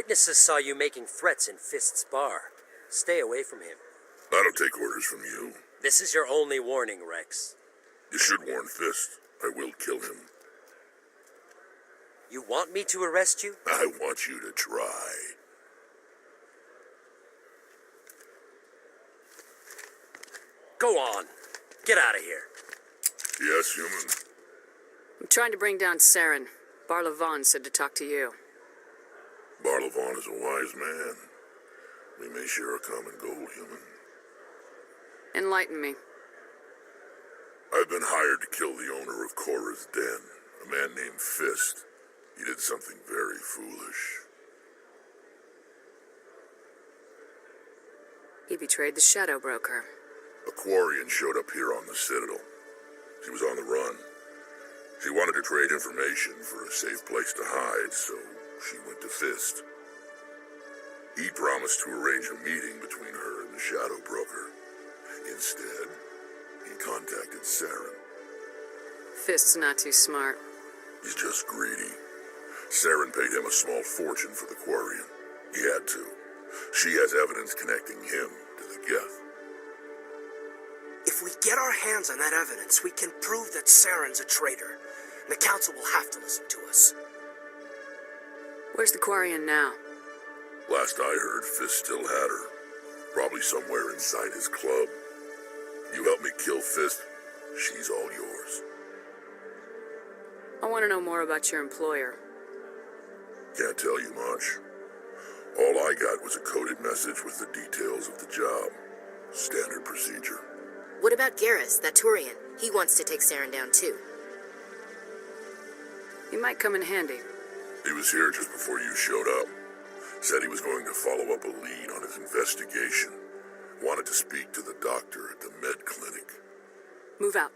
Witnesses saw you making threats in Fist's bar. Stay away from him. I don't take orders from you. This is your only warning, Rex. You should warn Fist. I will kill him. You want me to arrest you? I want you to try. Go on. Get out of here. Yes, human. I'm trying to bring down Saren. Barlavon said to talk to you. Barlavon is a wise man. We may share a common goal, human. Enlighten me. I've been hired to kill the owner of Cora's Den, a man named Fist. He did something very foolish. He betrayed the Shadow Broker. A Quarian showed up here on the Citadel. She was on the run. She wanted to trade information for a safe place to hide, so she went to Fist. He promised to arrange a meeting between her and the Shadow Broker. Instead, he contacted Saren. Fist's not too smart. He's just greedy. Saren paid him a small fortune for the Quarian. He had to. She has evidence connecting him to the Geth. If we get our hands on that evidence, we can prove that Saren's a traitor. And the Council will have to listen to us. Where's the Quarian now? Last I heard, Fist still had her. Probably somewhere inside his club. You help me kill Fist, she's all yours. I want to know more about your employer. Can't tell you much. All I got was a coded message with the details of the job. Standard procedure. What about Garrus, that Turian? He wants to take Saren down too. He might come in handy. He was here just before you showed up. Said he was going to follow up a lead on his investigation. Wanted to speak to the doctor at the med clinic. Move out.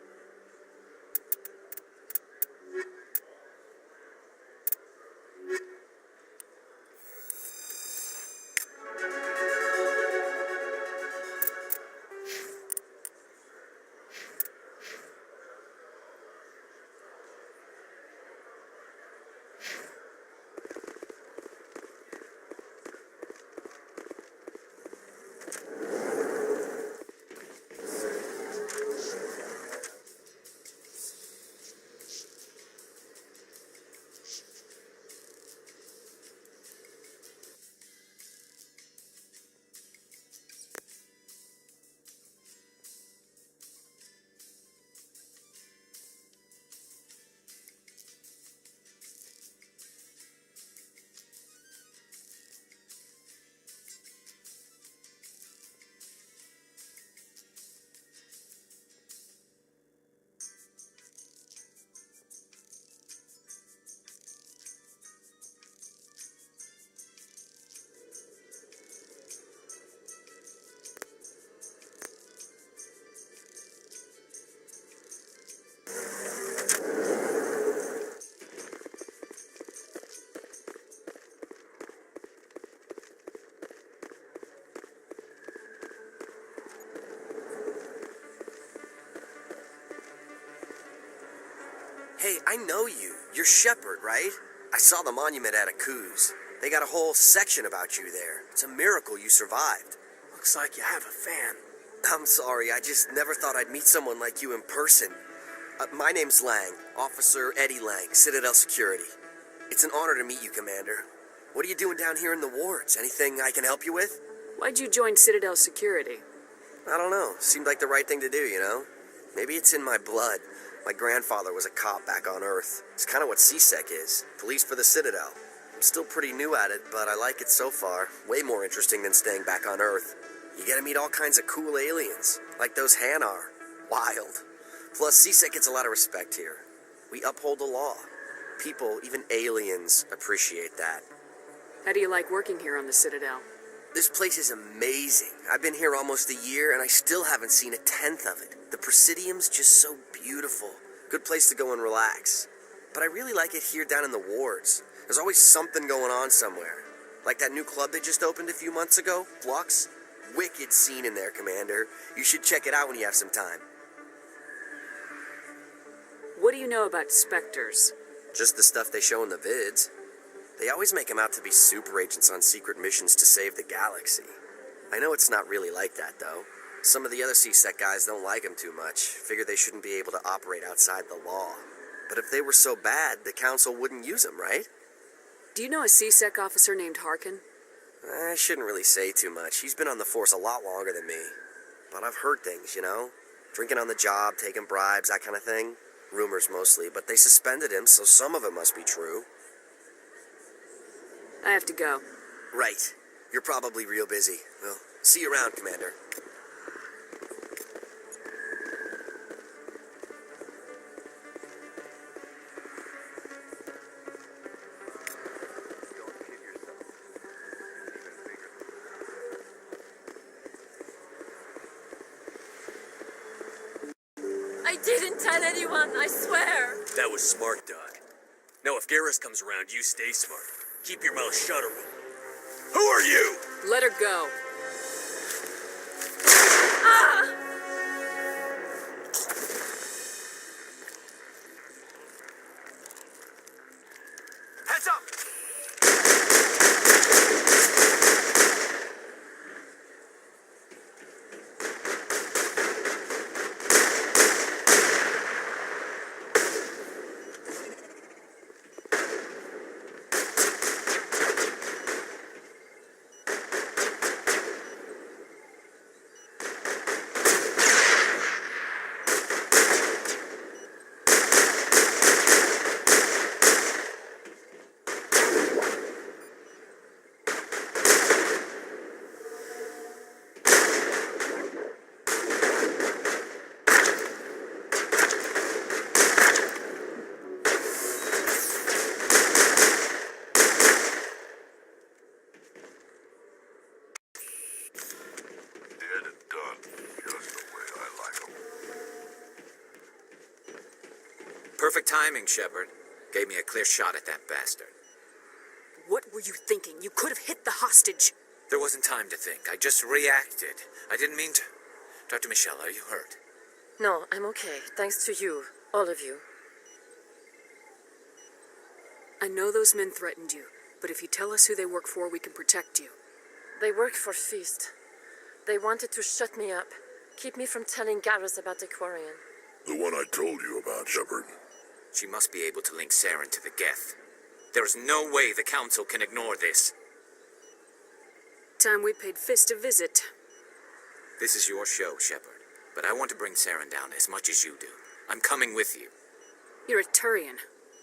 Hey, I know you. You're Shepard, right? I saw the monument at Akuz. They got a whole section about you there. It's a miracle you survived. Looks like you have a fan. I'm sorry, I just never thought I'd meet someone like you in person. My name's Lang, Officer Eddie Lang, Citadel Security. It's an honor to meet you, Commander. What are you doing down here in the wards? Anything I can help you with? Why'd you join Citadel Security? I don't know. Seemed like the right thing to do, you know? Maybe it's in my blood. My grandfather was a cop back on Earth. It's kind of what C-Sec is. Police for the Citadel. I'm still pretty new at it, but I like it so far. Way more interesting than staying back on Earth. You get to meet all kinds of cool aliens, like those Hanar. Wild. Plus, C-Sec gets a lot of respect here. We uphold the law. People, even aliens, appreciate that. How do you like working here on the Citadel? This place is amazing. I've been here almost a year, and I still haven't seen a tenth of it. The Presidium's just so beautiful. Good place to go and relax. But I really like it here down in the wards. There's always something going on somewhere. Like that new club they just opened a few months ago, Flux. Wicked scene in there, Commander. You should check it out when you have some time. What do you know about Spectres? Just the stuff they show in the vids. They always make them out to be super agents on secret missions to save the galaxy. I know it's not really like that, though. Some of the other CSEC guys don't like him too much, figure they shouldn't be able to operate outside the law. But if they were so bad, the Council wouldn't use them, right? Do you know a CSEC officer named Harkin? I shouldn't really say too much. He's been on the force a lot longer than me. But I've heard things, you know? Drinking on the job, taking bribes, that kind of thing. Rumors mostly, but they suspended him, so some of it must be true. I have to go. Right. You're probably real busy. Well, see you around, Commander. I didn't tell anyone, I swear. That was smart, Doc. Now, if Garrus comes around, you stay smart. Keep your mouth shut, or who are you? Let her go. Heads up! Dead and done, just the way I like 'em. Perfect timing, Shepard. Gave me a clear shot at that bastard. What were you thinking? You could have hit the hostage. There wasn't time to think. I just reacted. I didn't mean to. Dr. Michelle, are you hurt? No, I'm okay. Thanks to you. All of you. I know those men threatened you, but if you tell us who they work for, we can protect you. They work for Feast. They wanted to shut me up. Keep me from telling Garrus about the Quarian. The one I told you about, Shepard. She must be able to link Saren to the Geth. There's no way the Council can ignore this. Time we paid Fist a visit. This is your show, Shepard. But I want to bring Saren down as much as you do. I'm coming with you. You're a Turian.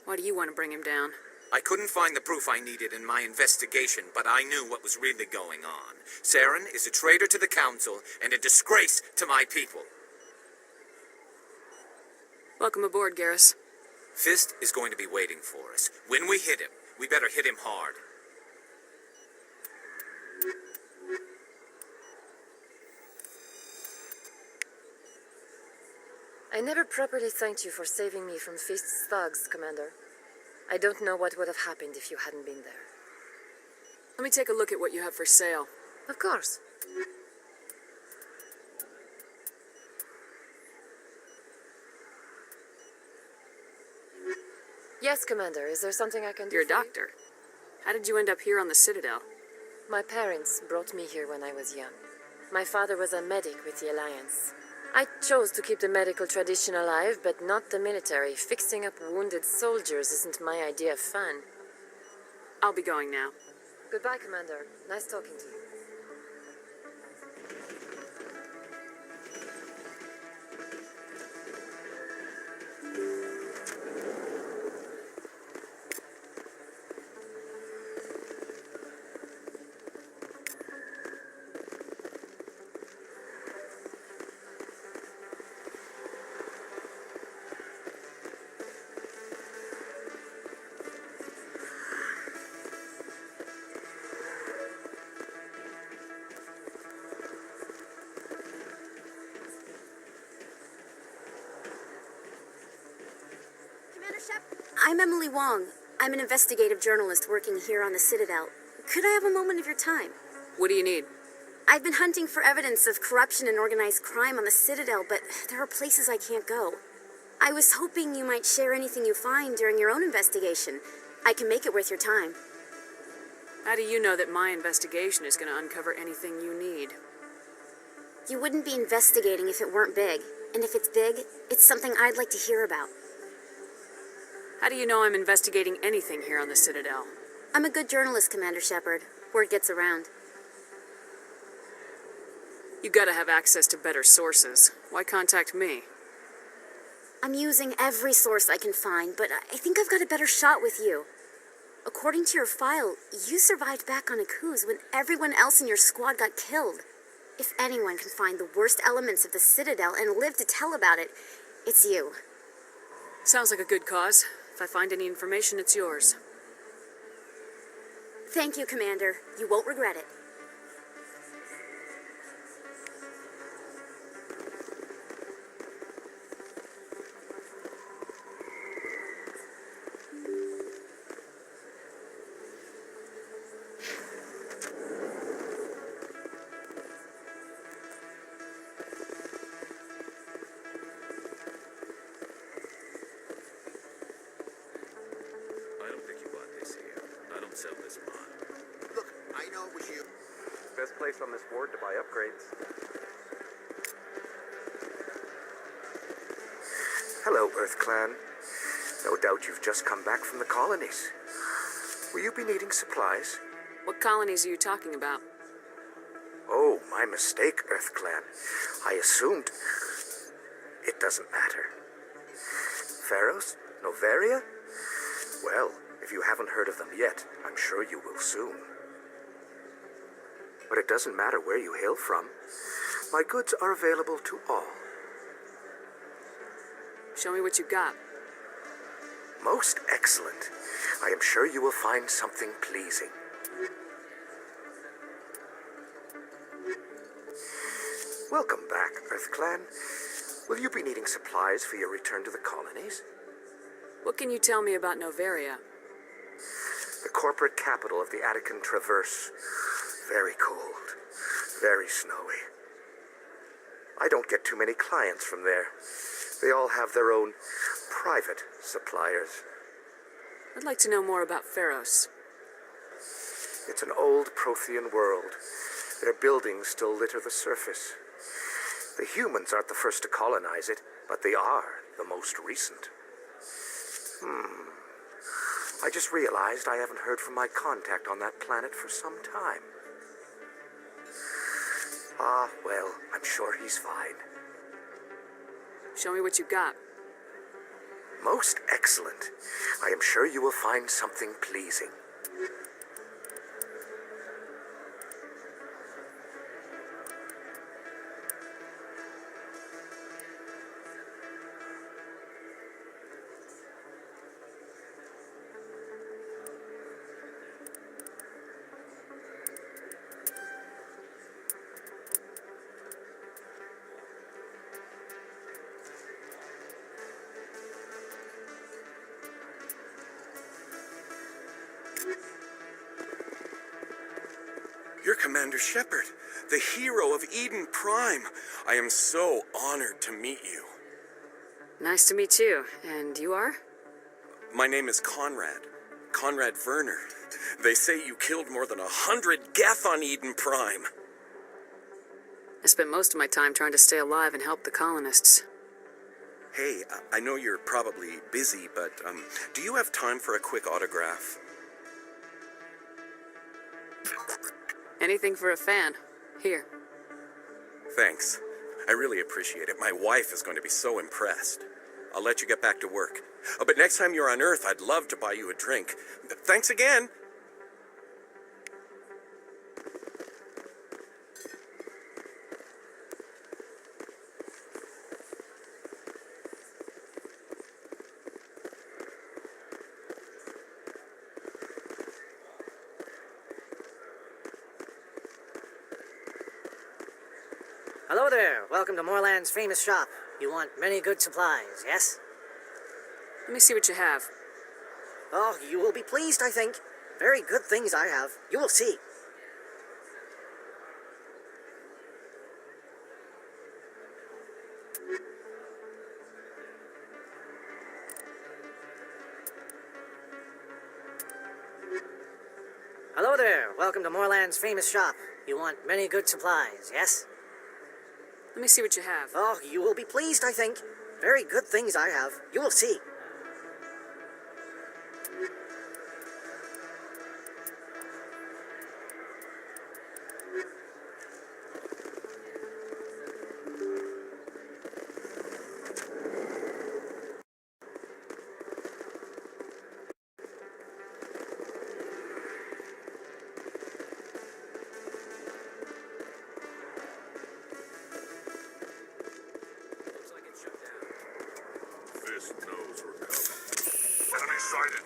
Why do you want to bring him down? I couldn't find the proof I needed in my investigation, but I knew what was really going on. Saren is a traitor to the Council and a disgrace to my people. Welcome aboard, Garrus. Fist is going to be waiting for us. When we hit him, we better hit him hard. I never properly thanked you for saving me from Feast's thugs, Commander. I don't know what would have happened if you hadn't been there. Let me take a look at what you have for sale. Of course. Yes, Commander. Is there something I can do You're a for you? doctor. How did you end up here on the Citadel? My parents brought me here when I was young. My father was a medic with the Alliance. I chose to keep the medical tradition alive, but not the military. Fixing up wounded soldiers isn't my idea of fun. I'll be going now. Goodbye, Commander. Nice talking to you. Commander Shep, I'm Emily Wong. I'm an investigative journalist working here on the Citadel. Could I have a moment of your time? What do you need? I've been hunting for evidence of corruption and organized crime on the Citadel, but there are places I can't go. I was hoping you might share anything you find during your own investigation. I can make it worth your time. How do you know that my investigation is going to uncover anything you need? You wouldn't be investigating if it weren't big. And if it's big, it's something I'd like to hear about. How do you know I'm investigating anything here on the Citadel? I'm a good journalist, Commander Shepard. Word gets around. You gotta have access to better sources. Why contact me? I'm using every source I can find, but I think I've got a better shot with you. According to your file, you survived back on Akuz when everyone else in your squad got killed. If anyone can find the worst elements of the Citadel and live to tell about it, it's you. Sounds like a good cause. If I find any information, it's yours. Thank you, Commander. You won't regret it. I don't think you bought this here. I don't sell this mod. Look, I know it was you. Best place on this board to buy upgrades. Hello, Earth Clan. No doubt you've just come back from the colonies. Will you be needing supplies? What colonies are you talking about? Oh, my mistake, Earth Clan. I assumed... It doesn't matter. Pharos? Noveria? Well, if you haven't heard of them yet, I'm sure you will soon. But it doesn't matter where you hail from. My goods are available to all. Show me what you got. Most excellent. I am sure you will find something pleasing. Welcome back, Earth Clan. Will you be needing supplies for your return to the colonies? What can you tell me about Noveria? The corporate capital of the Attican Traverse. Very cold. Very snowy. I don't get too many clients from there. They all have their own private suppliers. I'd like to know more about Pharos. It's an old Prothean world. Their buildings still litter the surface. The humans aren't the first to colonize it, but they are the most recent. I just realized I haven't heard from my contact on that planet for some time. Ah, well, I'm sure he's fine. Show me what you got. Most excellent. I am sure you will find something pleasing. You're Commander Shepard, the hero of Eden Prime. I am so honored to meet you. Nice to meet you. And you are? My name is Conrad. Conrad Werner. They say you killed more than 100 Geth on Eden Prime. I spent most of my time trying to stay alive and help the colonists. Hey, I know you're probably busy, but do you have time for a quick autograph? Anything for a fan. Here. Thanks. I really appreciate it. My wife is going to be so impressed. I'll let you get back to work. But next time you're on Earth, I'd love to buy you a drink. Thanks again. Hello there. Welcome to Moorland's famous shop. You want many good supplies, yes? Let me see what you have. Oh, you will be pleased, I think. Very good things I have. You will see. Hello there. Welcome to Moorland's famous shop. You want many good supplies, yes? Let me see what you have. Oh, you will be pleased, I think. Very good things I have. You will see. Fist knows we're coming. Enemy sighted.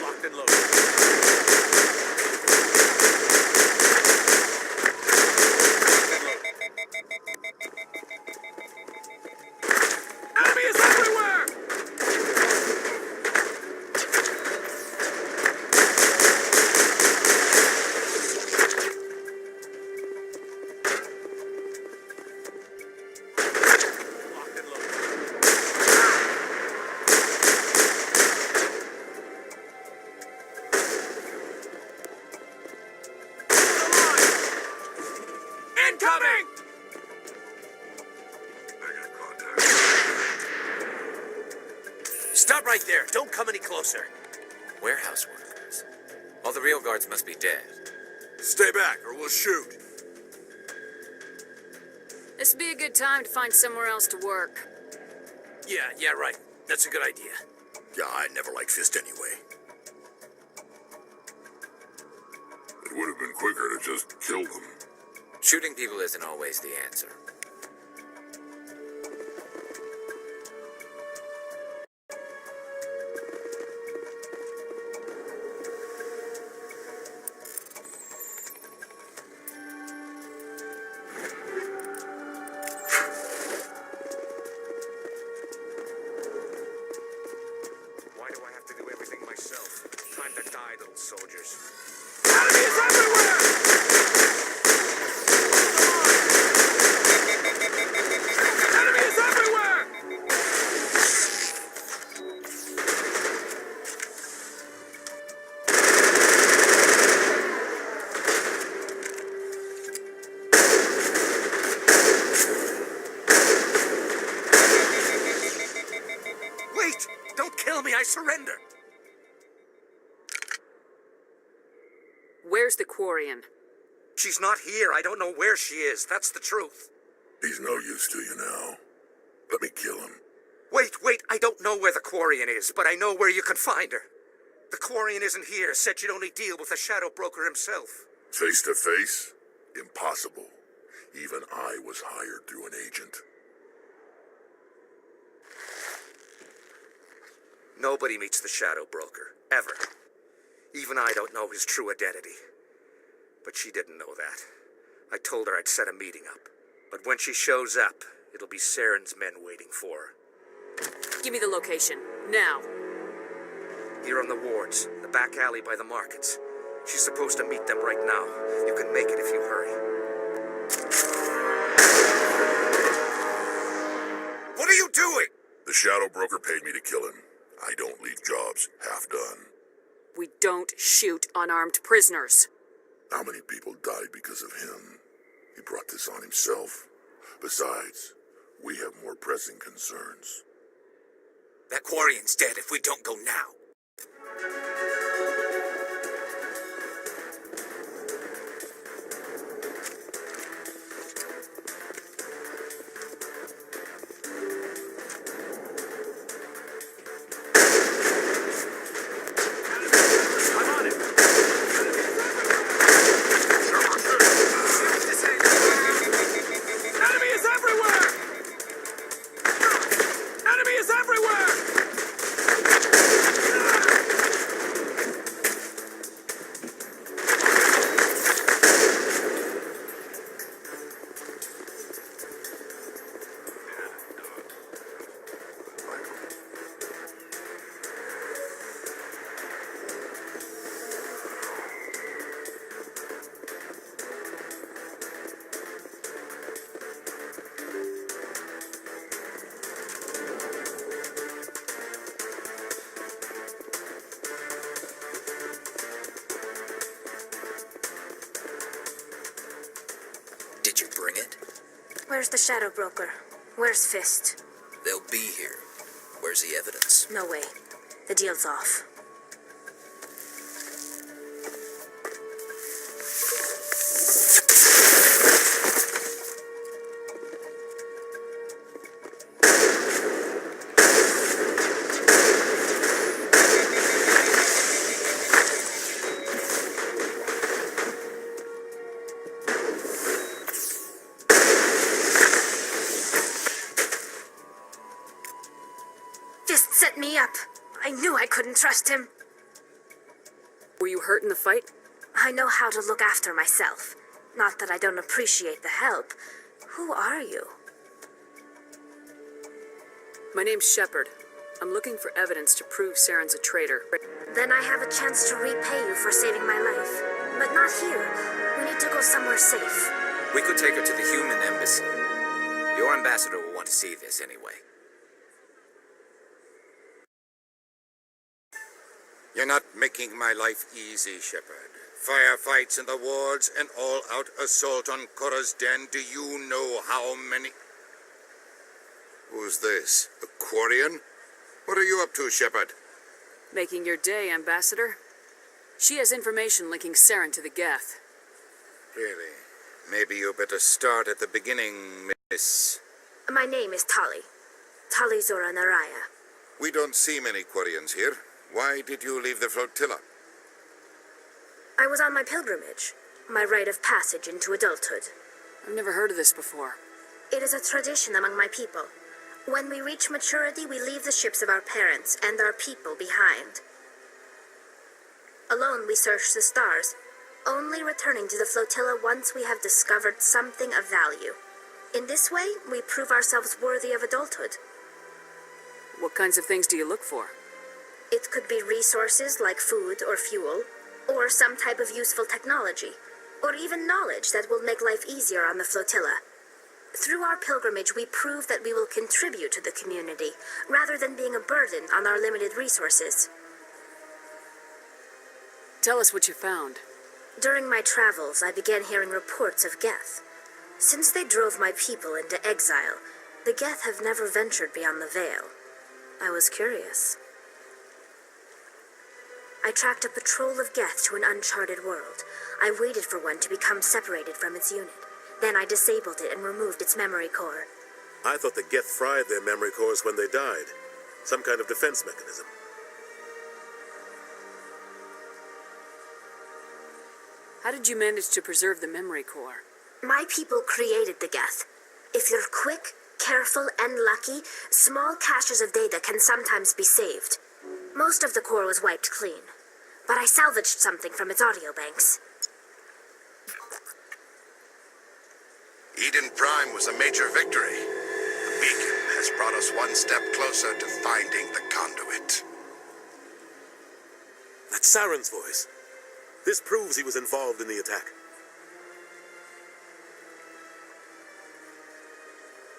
Locked and loaded. Enemy is everywhere! Locked and loaded. Incoming! Negative contact. Stop right there. Don't come any closer. Warehouse workers. All the real guards must be dead. Stay back or we'll shoot. This would be a good time to find somewhere else to work. Yeah, right. That's a good idea. Yeah, I never liked Fist anyway. It would have been quicker to just kill them. Shooting people isn't always the answer. Why do I have to do everything myself? Time to die, little soldiers. Enemy is everywhere! Enemy is everywhere! Wait! Don't kill me, I surrender! Where's the Quarian? She's not here. I don't know where she is. That's the truth. He's no use to you now. Let me kill him. Wait, I don't know where the Quarian is, but I know where you can find her. The Quarian isn't here, said you'd only deal with the Shadow Broker himself. Face to face? Impossible. Even I was hired through an agent. Nobody meets the Shadow Broker, ever. Even I don't know his true identity. But she didn't know that. I told her I'd set a meeting up. But when she shows up, it'll be Saren's men waiting for her. Give me the location. Now. Here on the wards, the back alley by the markets. She's supposed to meet them right now. You can make it if you hurry. What are you doing? The Shadow Broker paid me to kill him. I don't leave jobs half done. We don't shoot unarmed prisoners. How many people died because of him? He brought this on himself. Besides, we have more pressing concerns. That Quarian's dead if we don't go now. Enemy is everywhere! Where's the Shadow Broker? Where's Fist? They'll be here. Where's the evidence? No way. The deal's off. Fist set me up. I knew I couldn't trust him. Were you hurt in the fight? I know how to look after myself. Not that I don't appreciate the help. Who are you? My name's Shepard. I'm looking for evidence to prove Saren's a traitor. Then I have a chance to repay you for saving my life. But not here. We need to go somewhere safe. We could take her to the human embassy. Your ambassador will want to see this anyway. You're not making my life easy, Shepard. Firefights in the wards, an all-out assault on Korra's den. Do you know how many... Who's this? A Quarian? What are you up to, Shepard? Making your day, Ambassador. She has information linking Saren to the Geth. Really? Maybe you better start at the beginning, Miss... My name is Tali. Tali Zora Naraya. We don't see many Quarians here. Why did you leave the flotilla? I was on my pilgrimage. My rite of passage into adulthood. I've never heard of this before. It is a tradition among my people. When we reach maturity, we leave the ships of our parents and our people behind. Alone, we search the stars, only returning to the flotilla once we have discovered something of value. In this way, we prove ourselves worthy of adulthood. What kinds of things do you look for? It could be resources like food or fuel, or some type of useful technology, or even knowledge that will make life easier on the flotilla. Through our pilgrimage, we prove that we will contribute to the community, rather than being a burden on our limited resources. Tell us what you found. During my travels, I began hearing reports of Geth. Since they drove my people into exile, the Geth have never ventured beyond the Veil. I was curious. I tracked a patrol of Geth to an uncharted world. I waited for one to become separated from its unit. Then I disabled it and removed its memory core. I thought the Geth fried their memory cores when they died. Some kind of defense mechanism. How did you manage to preserve the memory core? My people created the Geth. If you're quick, careful, and lucky, small caches of data can sometimes be saved. Most of the core was wiped clean, but I salvaged something from its audio banks. Eden Prime was a major victory. The beacon has brought us one step closer to finding the conduit. That's Saren's voice. This proves he was involved in the attack.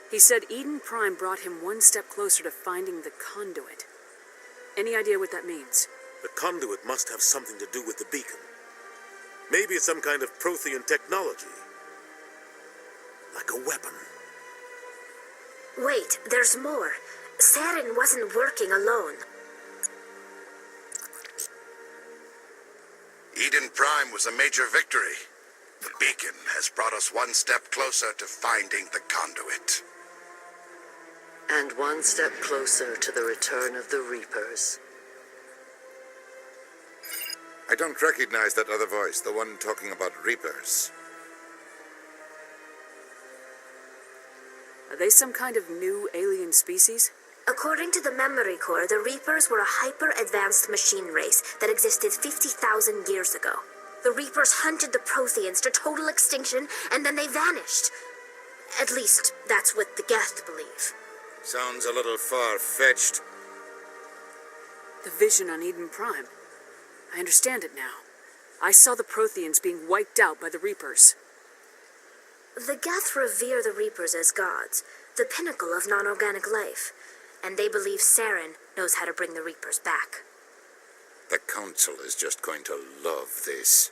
He said Eden Prime brought him one step closer to finding the conduit. Any idea what that means? The conduit must have something to do with the beacon. Maybe it's some kind of Prothean technology. Like a weapon. Wait, there's more. Saren wasn't working alone. Eden Prime was a major victory. The beacon has brought us one step closer to finding the conduit. And one step closer to the return of the Reapers. I don't recognize that other voice, the one talking about Reapers. Are they some kind of new alien species? According to the memory core, the Reapers were a hyper-advanced machine race that existed 50,000 years ago. The Reapers hunted the Protheans to total extinction, and then they vanished. At least, that's what the Geth believe. Sounds a little far-fetched. The vision on Eden Prime. I understand it now. I saw the Protheans being wiped out by the Reapers. The Geth revere the Reapers as gods, the pinnacle of non-organic life, and they believe Saren knows how to bring the Reapers back. The Council is just going to love this.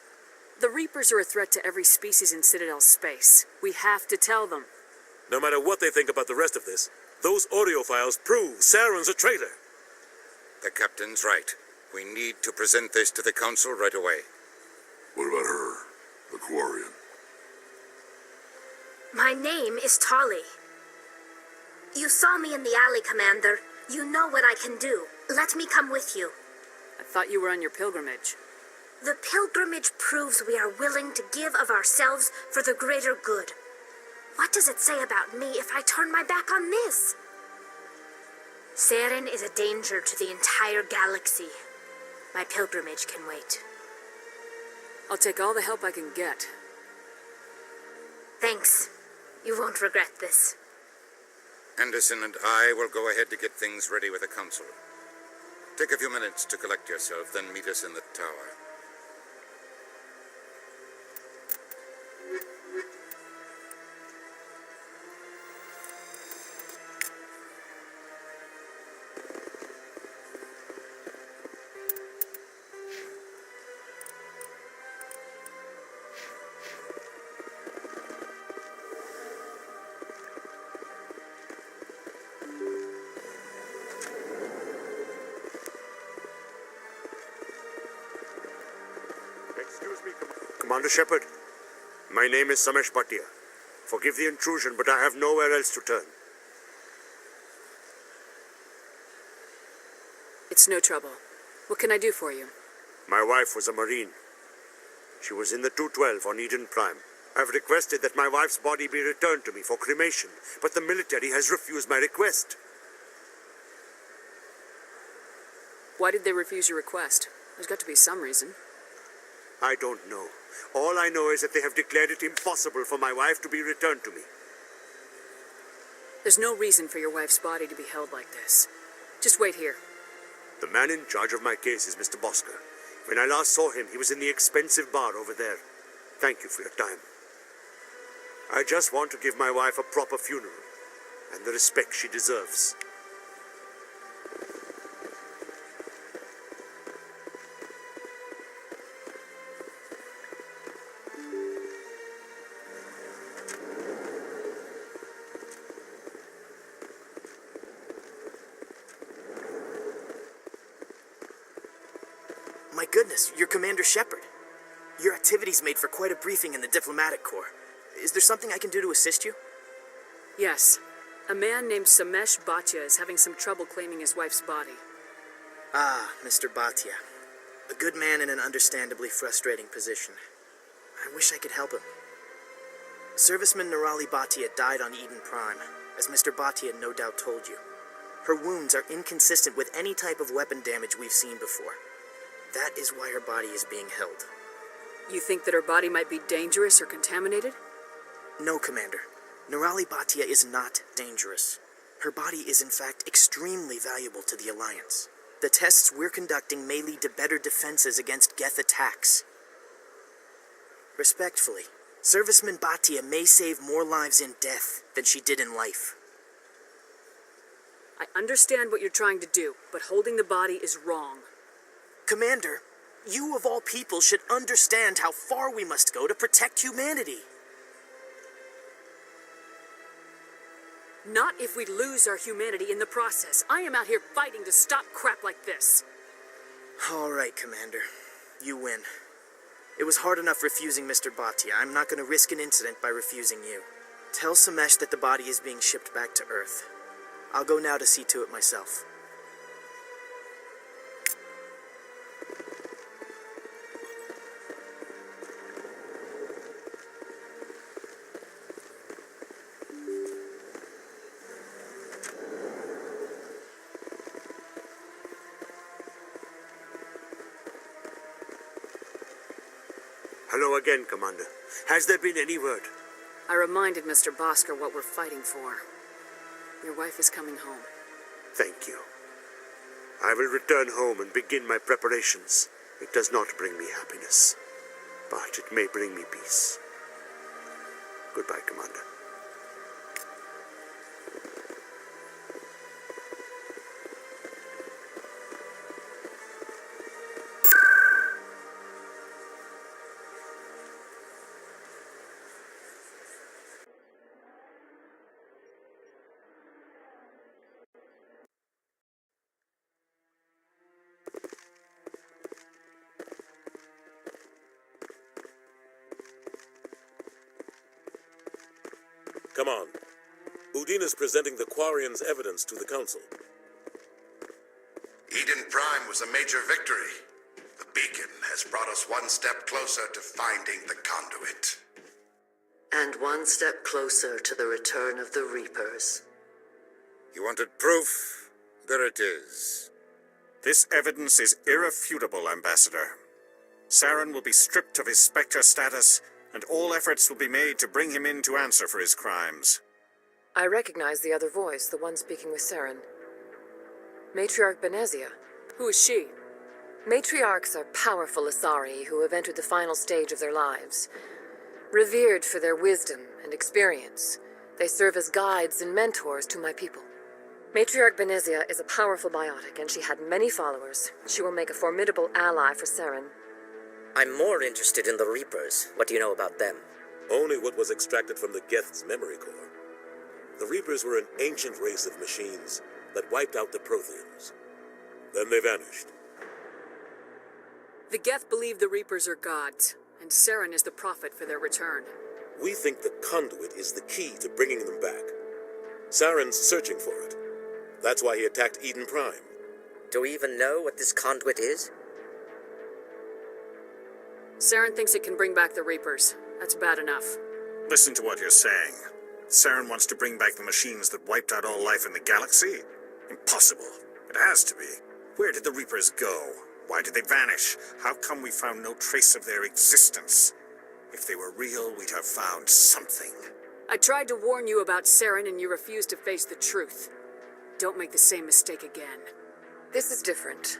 The Reapers are a threat to every species in Citadel space. We have to tell them. No matter what they think about the rest of this, those audio files prove Saren's a traitor. The captain's right. We need to present this to the council right away. What about her, the Quarian? My name is Tali. You saw me in the alley, Commander. You know what I can do. Let me come with you. I thought you were on your pilgrimage. The pilgrimage proves we are willing to give of ourselves for the greater good. What does it say about me if I turn my back on this? Saren is a danger to the entire galaxy. My pilgrimage can wait. I'll take all the help I can get. Thanks. You won't regret this. Anderson and I will go ahead to get things ready with the council. Take a few minutes to collect yourself, then meet us in the tower. Excuse me, Commander Shepard. My name is Samesh Bhatia. Forgive the intrusion, but I have nowhere else to turn. It's no trouble. What can I do for you? My wife was a Marine. She was in the 212 on Eden Prime. I've requested that my wife's body be returned to me for cremation, but the military has refused my request. Why did they refuse your request? There's got to be some reason. I don't know. All I know is that they have declared it impossible for my wife to be returned to me. There's no reason for your wife's body to be held like this. Just wait here. The man in charge of my case is Mr. Bosker. When I last saw him, he was in the expensive bar over there. Thank you for your time. I just want to give my wife a proper funeral and the respect she deserves. My goodness, you're Commander Shepard. Your activities made for quite a briefing in the Diplomatic Corps. Is there something I can do to assist you? Yes. A man named Samesh Bhatia is having some trouble claiming his wife's body. Ah, Mr. Bhatia. A good man in an understandably frustrating position. I wish I could help him. Serviceman Nirali Bhatia died on Eden Prime, as Mr. Bhatia no doubt told you. Her wounds are inconsistent with any type of weapon damage we've seen before. That is why her body is being held. You think that her body might be dangerous or contaminated? No, Commander. Nirali Bhatia is not dangerous. Her body is in fact extremely valuable to the Alliance. The tests we're conducting may lead to better defenses against Geth attacks. Respectfully, Serviceman Bhatia may save more lives in death than she did in life. I understand what you're trying to do, but holding the body is wrong. Commander, you of all people should understand how far we must go to protect humanity. Not if we lose our humanity in the process. I am out here fighting to stop crap like this. All right, Commander. You win. It was hard enough refusing Mr. Bhatia. I'm not going to risk an incident by refusing you. Tell Samesh that the body is being shipped back to Earth. I'll go now to see to it myself. Hello again, Commander. Has there been any word? I reminded Mr. Bosker what we're fighting for. Your wife is coming home. Thank you. I will return home and begin my preparations. It does not bring me happiness, but it may bring me peace. Goodbye, Commander. Come on. Udine is presenting the Quarians' evidence to the Council. Eden Prime was a major victory. The beacon has brought us one step closer to finding the conduit. And one step closer to the return of the Reapers. You wanted proof? There it is. This evidence is irrefutable, Ambassador. Saren will be stripped of his Spectre status, and all efforts will be made to bring him in to answer for his crimes. I recognize the other voice, the one speaking with Saren. Matriarch Benezia. Who is she? Matriarchs are powerful Asari who have entered the final stage of their lives. Revered for their wisdom and experience, they serve as guides and mentors to my people. Matriarch Benezia is a powerful biotic, and she had many followers. She will make a formidable ally for Saren. I'm more interested in the Reapers. What do you know about them? Only what was extracted from the Geth's memory core. The Reapers were an ancient race of machines that wiped out the Protheans. Then they vanished. The Geth believe the Reapers are gods, and Saren is the prophet for their return. We think the conduit is the key to bringing them back. Saren's searching for it. That's why he attacked Eden Prime. Do we even know what this conduit is? Saren thinks it can bring back the Reapers. That's bad enough. Listen to what you're saying. Saren wants to bring back the machines that wiped out all life in the galaxy? Impossible. It has to be. Where did the Reapers go? Why did they vanish? How come we found no trace of their existence? If they were real, we'd have found something. I tried to warn you about Saren, and you refused to face the truth. Don't make the same mistake again. This is different.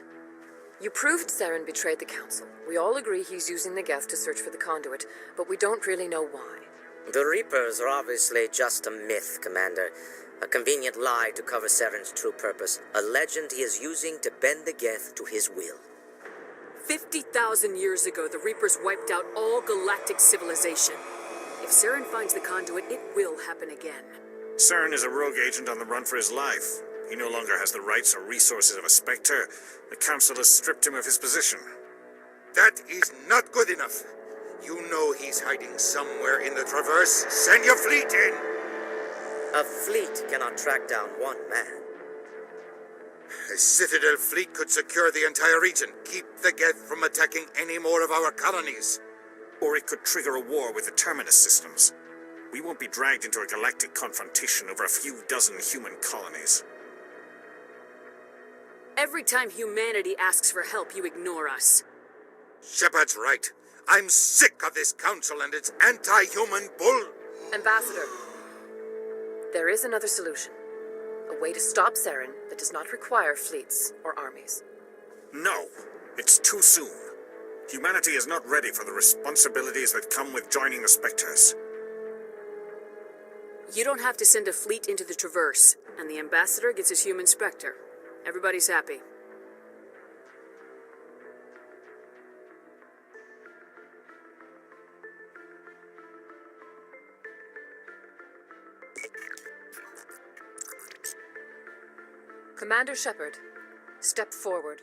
You proved Saren betrayed the Council. We all agree he's using the Geth to search for the conduit, but we don't really know why. The Reapers are obviously just a myth, Commander. A convenient lie to cover Saren's true purpose. A legend he is using to bend the Geth to his will. 50,000 years ago, the Reapers wiped out all galactic civilization. If Saren finds the conduit, it will happen again. Saren is a rogue agent on the run for his life. He no longer has the rights or resources of a Spectre. The Council has stripped him of his position. That is not good enough. You know he's hiding somewhere in the Traverse. Send your fleet in! A fleet cannot track down one man. A Citadel fleet could secure the entire region, keep the Geth from attacking any more of our colonies. Or it could trigger a war with the Terminus systems. We won't be dragged into a galactic confrontation over a few dozen human colonies. Every time humanity asks for help, you ignore us. Shepard's right. I'm sick of this council and its anti-human bull... Ambassador, there is another solution. A way to stop Saren that does not require fleets or armies. No, it's too soon. Humanity is not ready for the responsibilities that come with joining the Spectres. You don't have to send a fleet into the Traverse, and the Ambassador gets his human Spectre. Everybody's happy. Commander Shepard, step forward.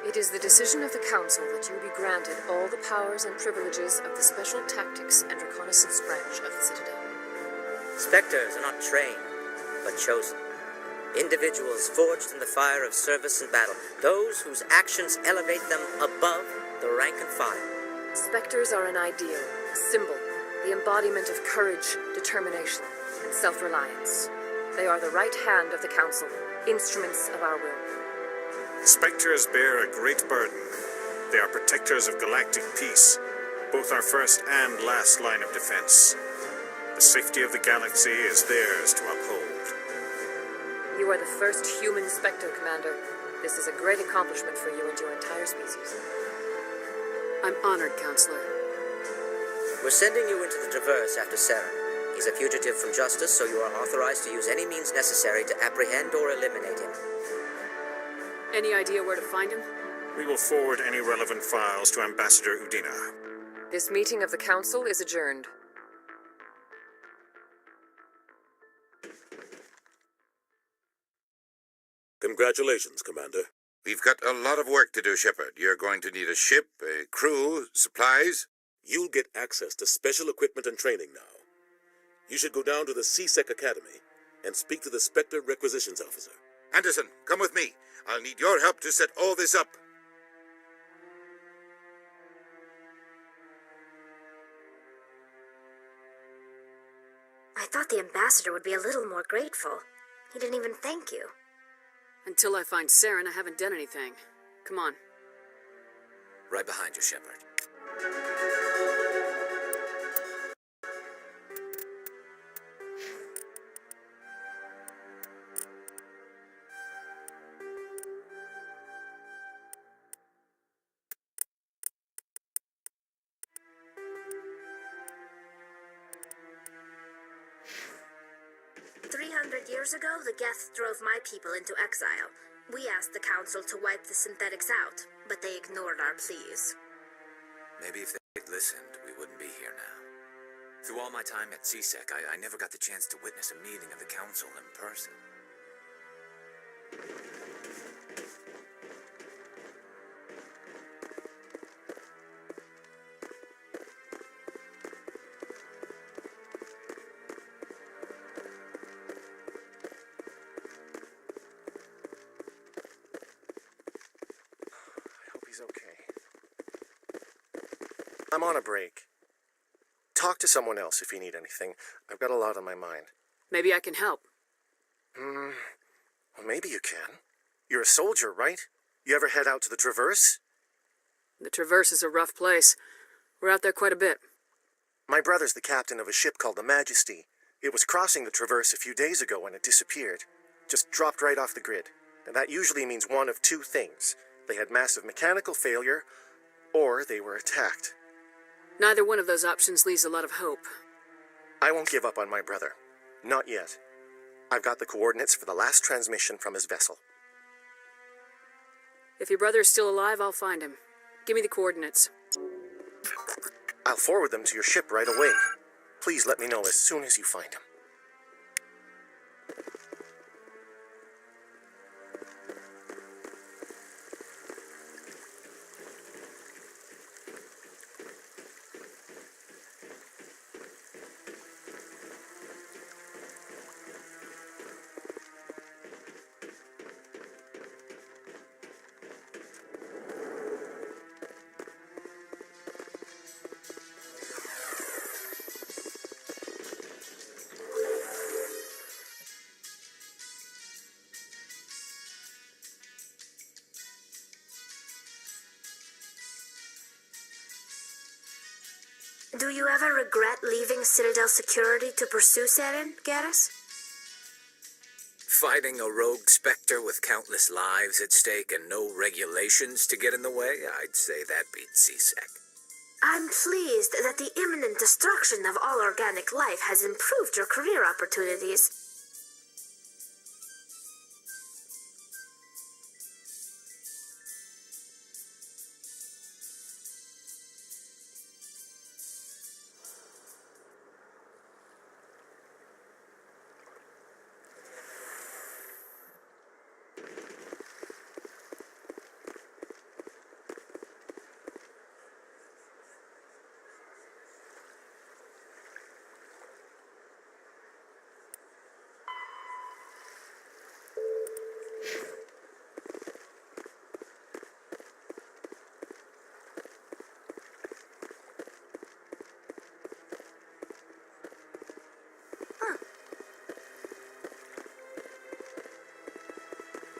It is the decision of the Council that you be granted all the powers and privileges of the Special Tactics and Reconnaissance Branch of the Citadel. Spectres are not trained, but chosen. Individuals forged in the fire of service and battle. Those whose actions elevate them above the rank and file. Spectres are an ideal, a symbol, the embodiment of courage, determination, and self-reliance. They are the right hand of the Council, instruments of our will. Spectres bear a great burden. They are protectors of galactic peace, both our first and last line of defense. The safety of the galaxy is theirs to uphold. You are the first human Spectre, Commander. This is a great accomplishment for you and your entire species. I'm honored, Counselor. We're sending you into the Traverse after Saren. He's a fugitive from justice, so you are authorized to use any means necessary to apprehend or eliminate him. Any idea where to find him? We will forward any relevant files to Ambassador Udina. This meeting of the Council is adjourned. Congratulations, Commander. We've got a lot of work to do, Shepard. You're going to need a ship, a crew, supplies. You'll get access to special equipment and training now. You should go down to the CSEC Academy and speak to the Spectre Requisitions Officer. Anderson, come with me. I'll need your help to set all this up. I thought the ambassador would be a little more grateful. He didn't even thank you. Until I find Saren, I haven't done anything. Come on. Right behind you, Shepard. 300 years ago, the Geth drove my people into exile. We asked the Council to wipe the synthetics out, but they ignored our pleas. Maybe if they'd listened, we wouldn't be here now. Through all my time at CSEC, I never got the chance to witness a meeting of the Council in person. Okay. I'm on a break. Talk to someone else if you need anything. I've got a lot on my mind. Maybe I can help. Well, maybe you can. You're a soldier, right? You ever head out to the Traverse? The Traverse is a rough place. We're out there quite a bit. My brother's the captain of a ship called the Majesty. It was crossing the Traverse a few days ago when it disappeared. Just dropped right off the grid. And that usually means one of two things. They had massive mechanical failure, or they were attacked. Neither one of those options leaves a lot of hope. I won't give up on my brother. Not yet. I've got the coordinates for the last transmission from his vessel. If your brother is still alive, I'll find him. Give me the coordinates. I'll forward them to your ship right away. Please let me know as soon as you find him. Do you ever regret leaving Citadel Security to pursue Saren, Garrus? Fighting a rogue Spectre with countless lives at stake and no regulations to get in the way? I'd say that beats CSEC. I'm pleased that the imminent destruction of all organic life has improved your career opportunities.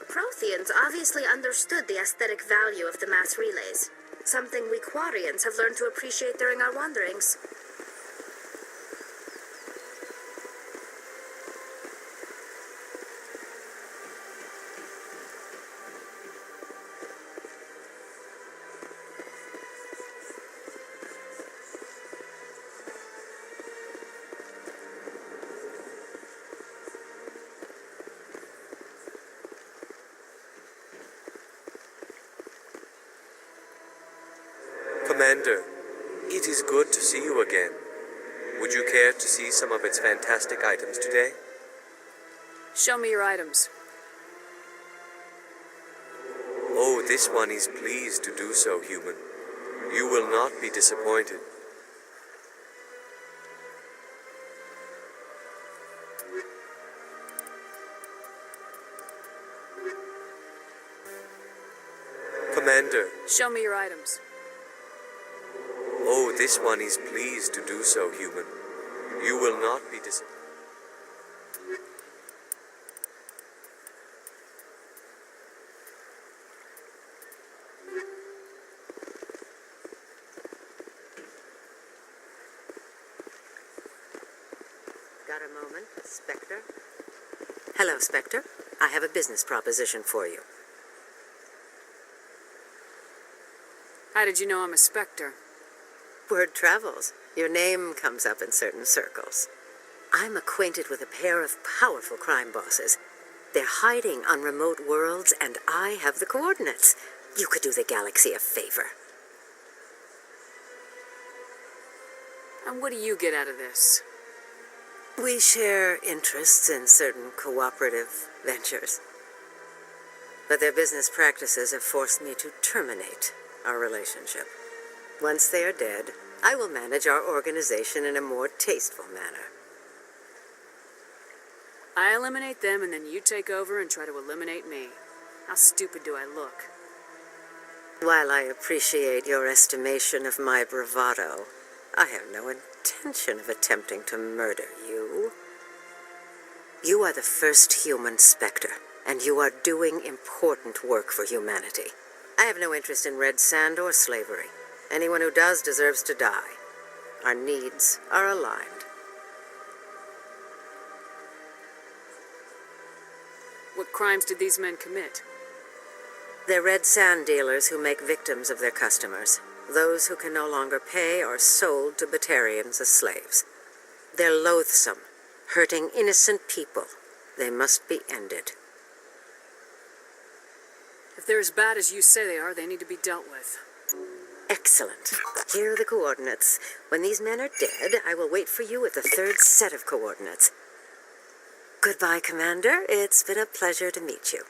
Protheans obviously understood the aesthetic value of the mass relays, something we Quarians have learned to appreciate during our wanderings. Commander, it is good to see you again. Would you care to see some of its fantastic items today? Show me your items. Oh, this one is pleased to do so, human. You will not be disappointed. Commander. Show me your items. Oh, this one is pleased to do so, human. You will not be disappointed. Got a moment, Spectre? Hello, Spectre. I have a business proposition for you. How did you know I'm a Spectre? Word travels. Your name comes up in certain circles. I'm acquainted with a pair of powerful crime bosses. They're hiding on remote worlds, and I have the coordinates. You could do the galaxy a favor. And what do you get out of this? We share interests in certain cooperative ventures. But their business practices have forced me to terminate our relationship. Once they are dead, I will manage our organization in a more tasteful manner. I eliminate them and then you take over and try to eliminate me. How stupid do I look? While I appreciate your estimation of my bravado, I have no intention of attempting to murder you. You are the first human Spectre, and you are doing important work for humanity. I have no interest in red sand or slavery. Anyone who does deserves to die. Our needs are aligned. What crimes did these men commit? They're red sand dealers who make victims of their customers. Those who can no longer pay are sold to Batarians as slaves. They're loathsome, hurting innocent people. They must be ended. If they're as bad as you say they are, they need to be dealt with. Excellent. Here are the coordinates. When these men are dead, I will wait for you with the third set of coordinates. Goodbye, Commander. It's been a pleasure to meet you.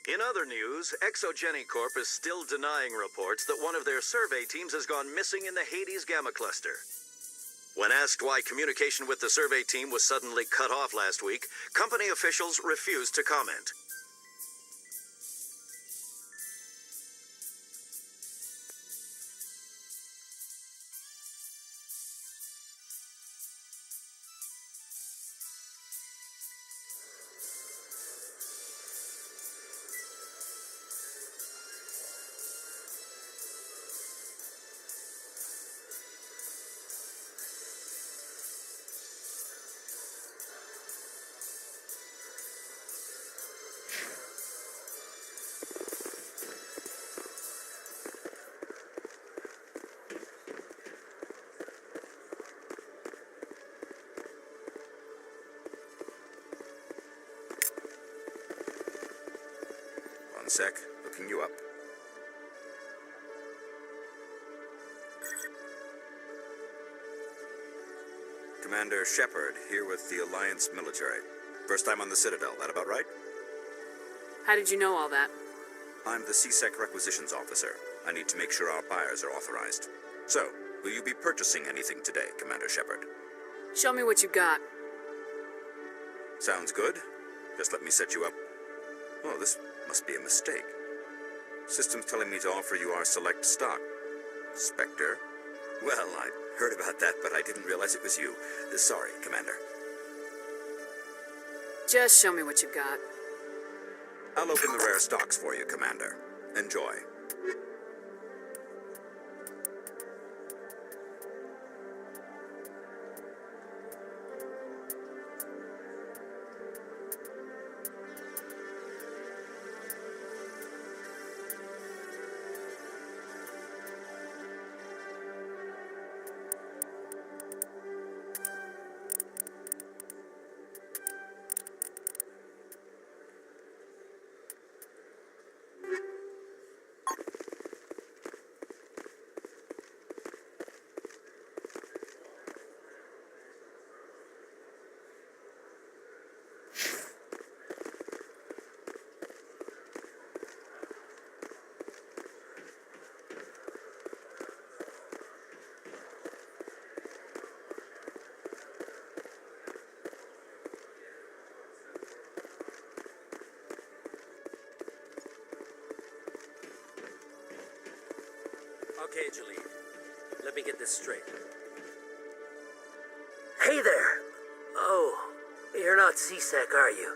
In other news, Exogeny Corp is still denying reports that one of their survey teams has gone missing in the Hades Gamma Cluster. When asked why communication with the survey team was suddenly cut off last week, company officials refused to comment. One sec, looking you up. Commander Shepard, here with the Alliance military. First time on the Citadel, that about right? How did you know all that? I'm the CSEC requisitions officer. I need to make sure our buyers are authorized. So, will you be purchasing anything today, Commander Shepard? Show me what you got. Sounds good. Just let me set you up. Oh, this must be a mistake. System's telling me to offer you our select stock. Spectre? Well, I heard about that, but I didn't realize it was you. Sorry, Commander. Just show me what you got. I'll open the rare stocks for you, Commander. Enjoy. Okay, Jalene. Let me get this straight. Hey there. Oh, you're not CSEC, are you?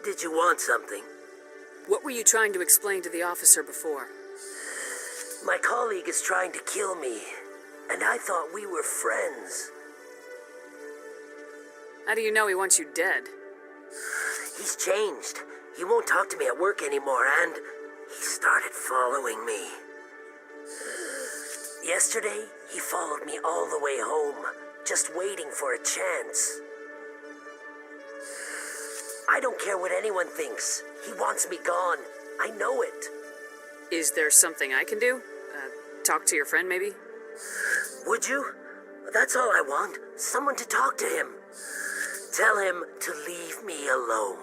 Did you want something? What were you trying to explain to the officer before? My colleague is trying to kill me, and I thought we were friends. How do you know he wants you dead? He's changed. He won't talk to me at work anymore, and he started following me. Yesterday, he followed me all the way home, just waiting for a chance. I don't care what anyone thinks. He wants me gone. I know it. Is there something I can do? Talk to your friend, maybe? Would you? That's all I want. Someone to talk to him. Tell him to leave me alone.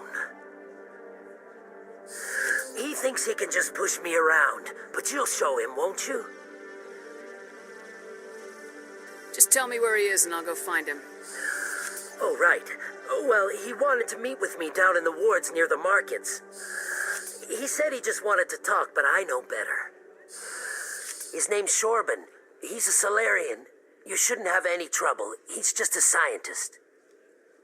He thinks he can just push me around, but you'll show him, won't you? Just tell me where he is and I'll go find him. Oh, right. Oh, well, he wanted to meet with me down in the wards near the markets. He said he just wanted to talk, but I know better. His name's Shorban. He's a Solarian. You shouldn't have any trouble. He's just a scientist.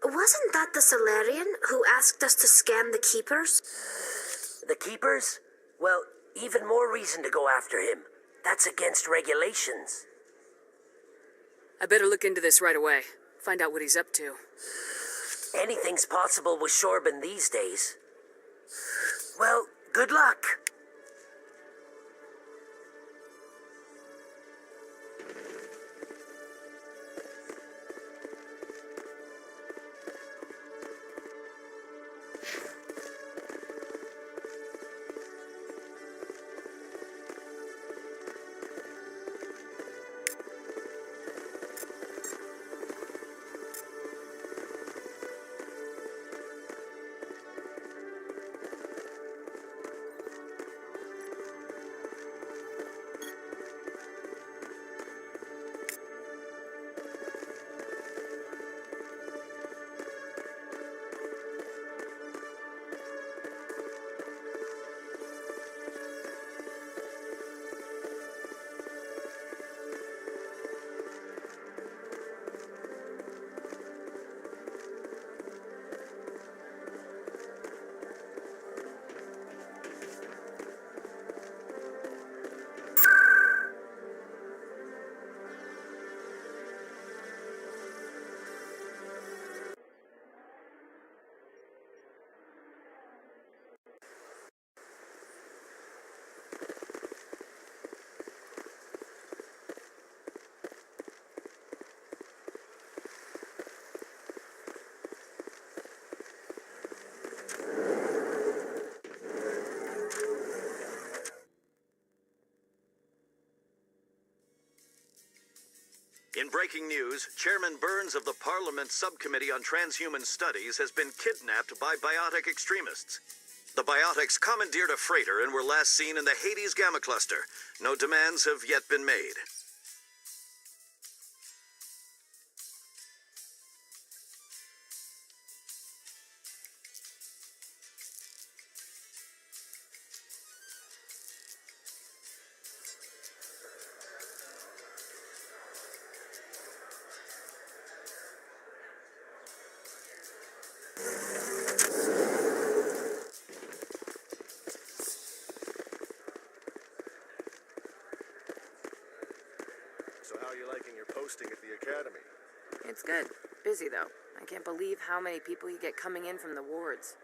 Wasn't that the Solarian who asked us to scan the Keepers? The Keepers? Well, even more reason to go after him. That's against regulations. I better look into this right away. Find out what he's up to. Anything's possible with Shorban these days. Well, good luck. breaking news, Chairman Burns of the Parliament Subcommittee on Transhuman Studies has been kidnapped by biotic extremists. The biotics commandeered a freighter and were last seen in the Hades Gamma Cluster. No demands have yet been made. So how are you liking your posting at the academy? It's good. Busy, though. I can't believe how many people you get coming in from the wards.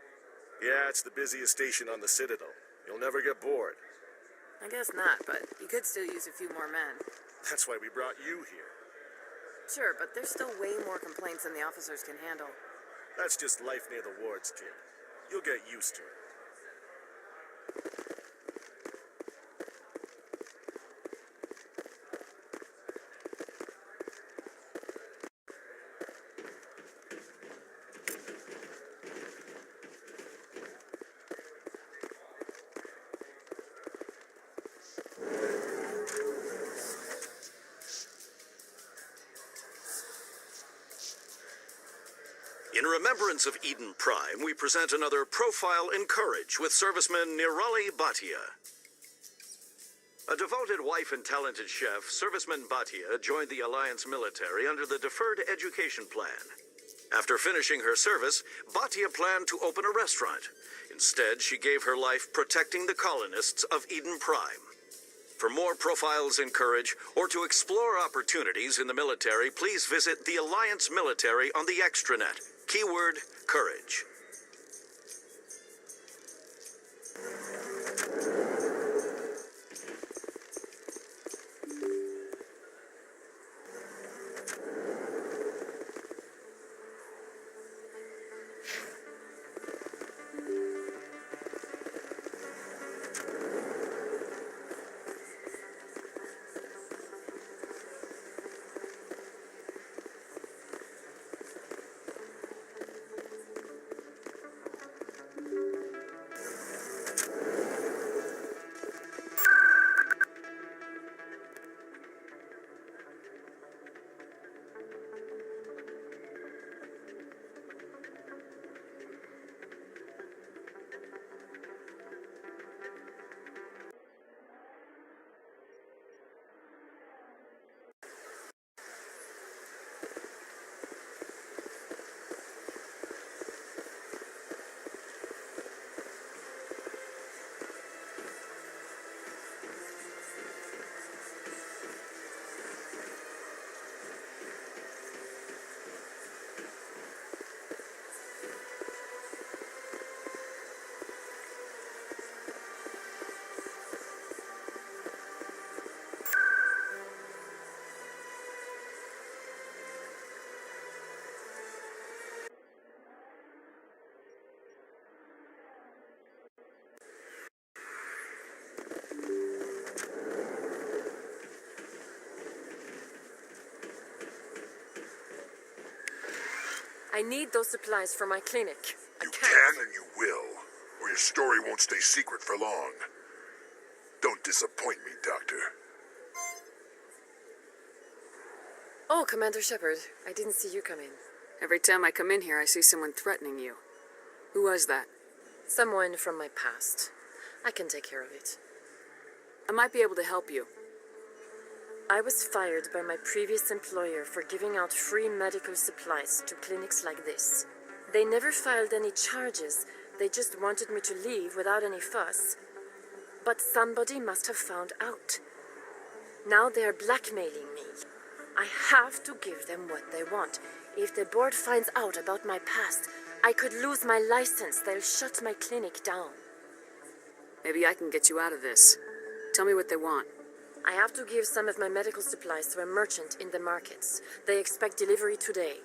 Yeah, it's the busiest station on the Citadel. You'll never get bored. I guess not, but you could still use a few more men. That's why we brought you here. Sure, but there's still way more complaints than the officers can handle. That's just life near the wards, kid. You'll get used to it. In remembrance of Eden Prime, we present another Profile in Courage with serviceman Nirali Bhatia. A devoted wife and talented chef, serviceman Bhatia joined the Alliance military under the Deferred Education Plan. After finishing her service, Bhatia planned to open a restaurant. Instead, she gave her life protecting the colonists of Eden Prime. For more Profiles in Courage, or to explore opportunities in the military, please visit the Alliance Military on the extranet. Keyword, courage. I need those supplies for my clinic. You can and you will, or your story won't stay secret for long. Don't disappoint me, Doctor. Oh, Commander Shepard, I didn't see you come in. Every time I come in here, I see someone threatening you. Who was that? Someone from my past. I can take care of it. I might be able to help you. I was fired by my previous employer for giving out free medical supplies to clinics like this. They never filed any charges. They just wanted me to leave without any fuss. But somebody must have found out. Now they're blackmailing me. I have to give them what they want. If the board finds out about my past, I could lose my license. They'll shut my clinic down. Maybe I can get you out of this. Tell me what they want. I have to give some of my medical supplies to a merchant in the markets. They expect delivery today.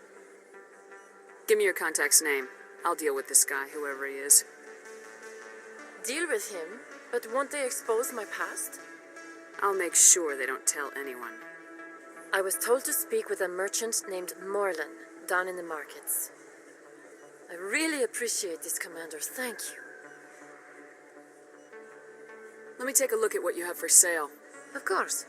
Give me your contact's name. I'll deal with this guy, whoever he is. Deal with him? But won't they expose my past? I'll make sure they don't tell anyone. I was told to speak with a merchant named Morlan down in the markets. I really appreciate this, Commander. Thank you. Let me take a look at what you have for sale. Of course.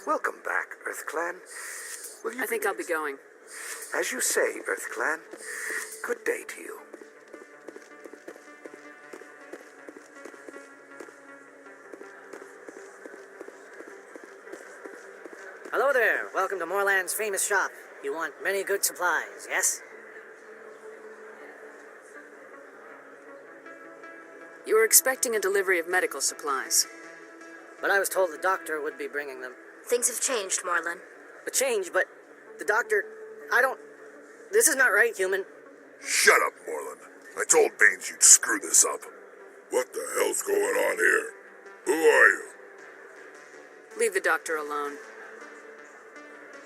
Welcome back, EarthClan. Will you I think I'll be going. As you say, EarthClan. Good day to you. Hello there. Welcome to Morland's famous shop. You want many good supplies, yes? You were expecting a delivery of medical supplies. But I was told the doctor would be bringing them. Things have changed, Morlan. A change, but the doctor... This is not right, human. Shut up, Morlan. I told Baines you'd screw this up. What the hell's going on here? Who are you? Leave the doctor alone.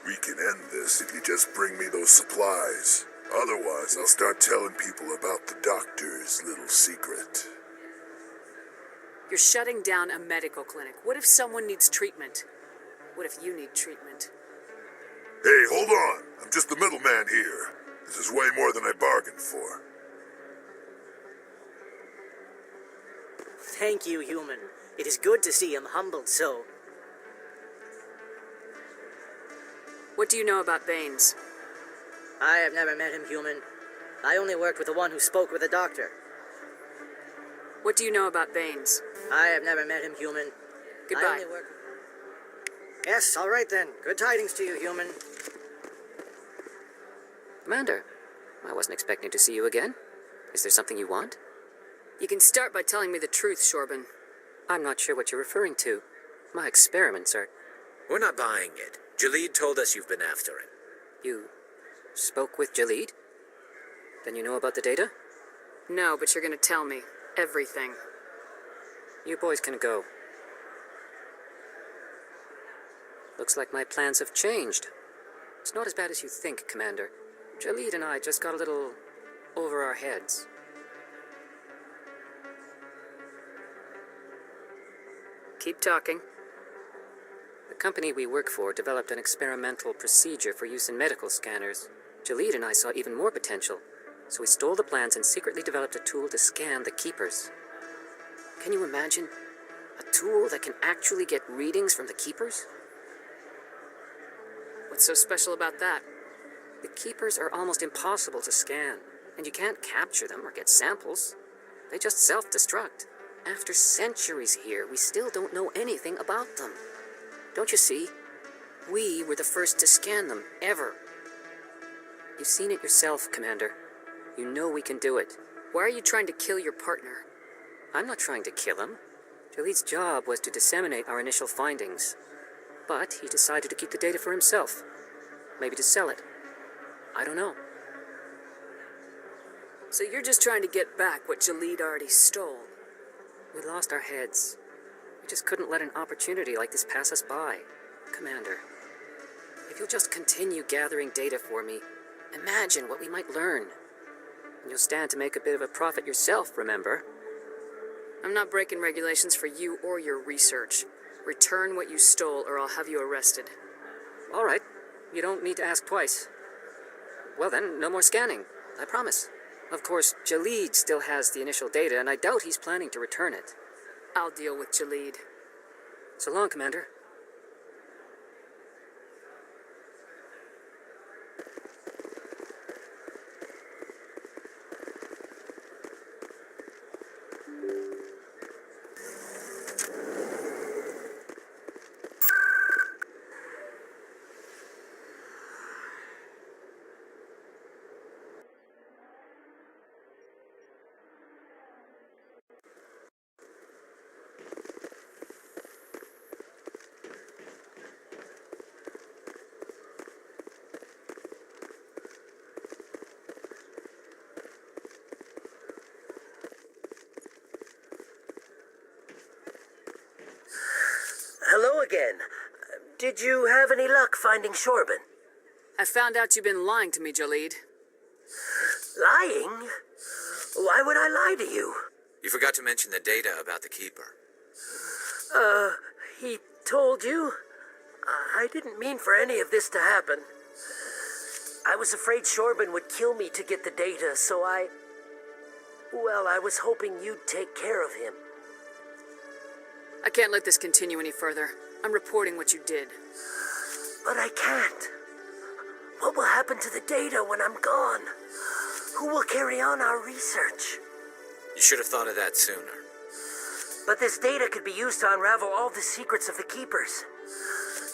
We can end this if you just bring me those supplies. Otherwise, I'll start telling people about the doctor's little secret. You're shutting down a medical clinic. What if someone needs treatment? What if you need treatment? Hey, hold on. I'm just the middleman here. This is way more than I bargained for. Thank you, human. It is good to see him humbled so. What do you know about Baines? I have never met him, human. I only worked with the one who spoke with the doctor. What do you know about Baines? I have never met him, human. Goodbye. I only work... Yes, all right then. Good tidings to you, human. Commander, I wasn't expecting to see you again. Is there something you want? You can start by telling me the truth, Shorban. I'm not sure what you're referring to. My experiments are... We're not buying it. Jalid told us you've been after him. You spoke with Jalid? Then you know about the data? No, but you're gonna tell me. Everything. You boys can go. Looks like my plans have changed. It's not as bad as you think, Commander. Jalid and I just got a little over our heads. Keep talking. The company we work for developed an experimental procedure for use in medical scanners. Jalid and I saw even more potential, so we stole the plans and secretly developed a tool to scan the Keepers. Can you imagine? A tool that can actually get readings from the Keepers? What's so special about that? The Keepers are almost impossible to scan, and you can't capture them or get samples. They just self-destruct. After centuries here, we still don't know anything about them. Don't you see? We were the first to scan them, ever. You've seen it yourself, Commander. You know we can do it. Why are you trying to kill your partner? I'm not trying to kill him. Jalid's job was to disseminate our initial findings. But he decided to keep the data for himself. Maybe to sell it. I don't know. So you're just trying to get back what Jalid already stole? We lost our heads. We just couldn't let an opportunity like this pass us by. Commander, if you'll just continue gathering data for me, imagine what we might learn. And you'll stand to make a bit of a profit yourself, remember? I'm not breaking regulations for you or your research. Return what you stole or I'll have you arrested. All right. You don't need to ask twice. Well then, no more scanning. I promise. Of course, Jalid still has the initial data, and I doubt he's planning to return it. I'll deal with Jalid. So long, Commander. Did you have any luck finding Shorban? I found out you've been lying to me, Jalid. Lying? Why would I lie to you? You forgot to mention the data about the Keeper. He told you? I didn't mean for any of this to happen. I was afraid Shorban would kill me to get the data, so I was hoping you'd take care of him. I can't let this continue any further. I'm reporting what you did. But I can't. What will happen to the data when I'm gone? Who will carry on our research? You should have thought of that sooner. But this data could be used to unravel all the secrets of the Keepers.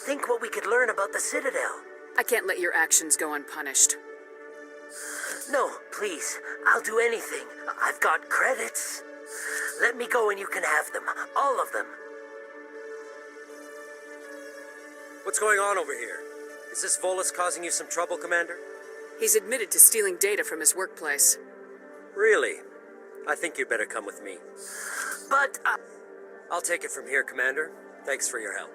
Think what we could learn about the Citadel. I can't let your actions go unpunished. No, please. I'll do anything. I've got credits. Let me go and you can have them. All of them. What's going on over here? Is this Volus causing you some trouble, Commander? He's admitted to stealing data from his workplace. Really? I think you'd better come with me. But, I'll take it from here, Commander. Thanks for your help.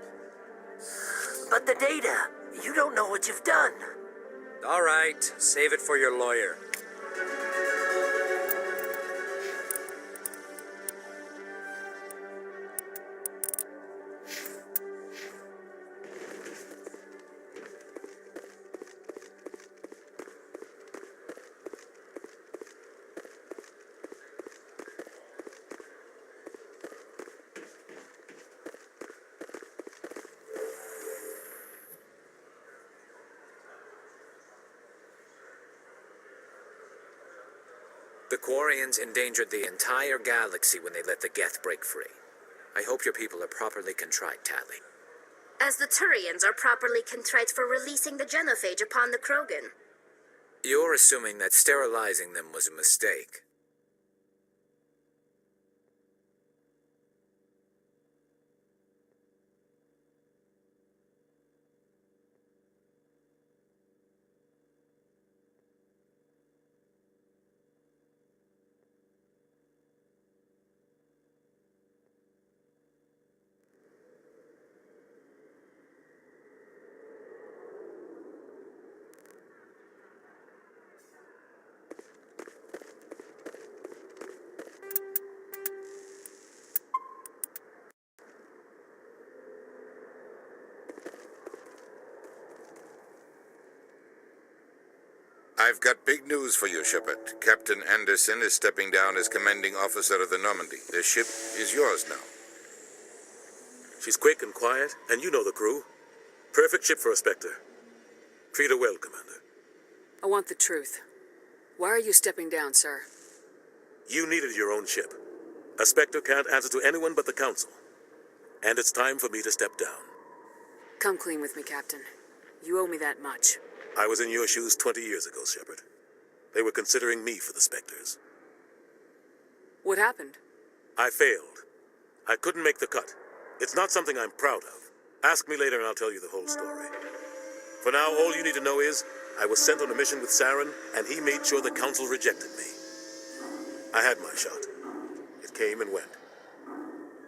But the data, you don't know what you've done. All right, save it for your lawyer. The Quarians endangered the entire galaxy when they let the Geth break free. I hope your people are properly contrite, Tali. As the Turians are properly contrite for releasing the genophage upon the Krogan. You're assuming that sterilizing them was a mistake. I've got big news for you, Shepard. Captain Anderson is stepping down as commanding officer of the Normandy. The ship is yours now. She's quick and quiet, and you know the crew. Perfect ship for a Spectre. Treat her well, Commander. I want the truth. Why are you stepping down, sir? You needed your own ship. A Spectre can't answer to anyone but the Council. And it's time for me to step down. Come clean with me, Captain. You owe me that much. I was in your shoes 20 years ago, Shepard. They were considering me for the Spectres. What happened? I failed. I couldn't make the cut. It's not something I'm proud of. Ask me later and I'll tell you the whole story. For now, all you need to know is, I was sent on a mission with Saren, and he made sure the Council rejected me. I had my shot. It came and went.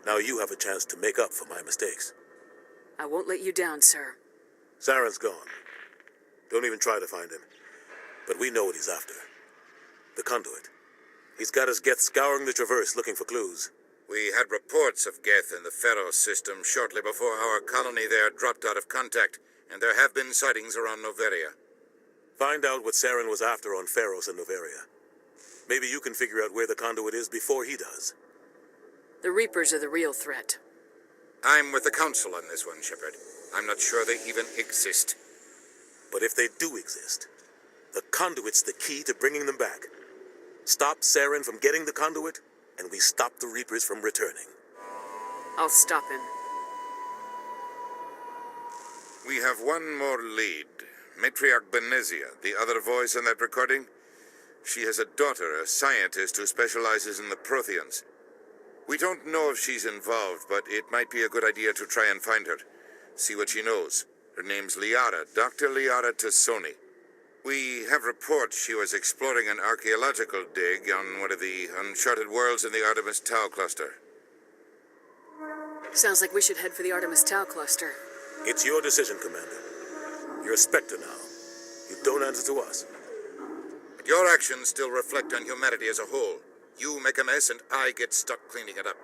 Now you have a chance to make up for my mistakes. I won't let you down, sir. Saren's gone. Don't even try to find him. But we know what he's after. The conduit. He's got his Geth scouring the Traverse looking for clues. We had reports of Geth in the Pharaoh system shortly before our colony there dropped out of contact, and there have been sightings around Noveria. Find out what Saren was after on Pharos and Noveria. Maybe you can figure out where the conduit is before he does. The Reapers are the real threat. I'm with the Council on this one, Shepard. I'm not sure they even exist. But if they do exist, the conduit's the key to bringing them back. Stop Saren from getting the conduit, and we stop the Reapers from returning. I'll stop him. We have one more lead. Matriarch Benezia, the other voice in that recording. She has a daughter, a scientist who specializes in the Protheans. We don't know if she's involved, but it might be a good idea to try and find her. See what she knows. Her name's Liara, Dr. Liara Tassoni. We have reports she was exploring an archaeological dig on one of the uncharted worlds in the Artemis Tau cluster. Sounds like we should head for the Artemis Tau cluster. It's your decision, Commander. You're a Spectre now. You don't answer to us. But your actions still reflect on humanity as a whole. You make a mess and I get stuck cleaning it up.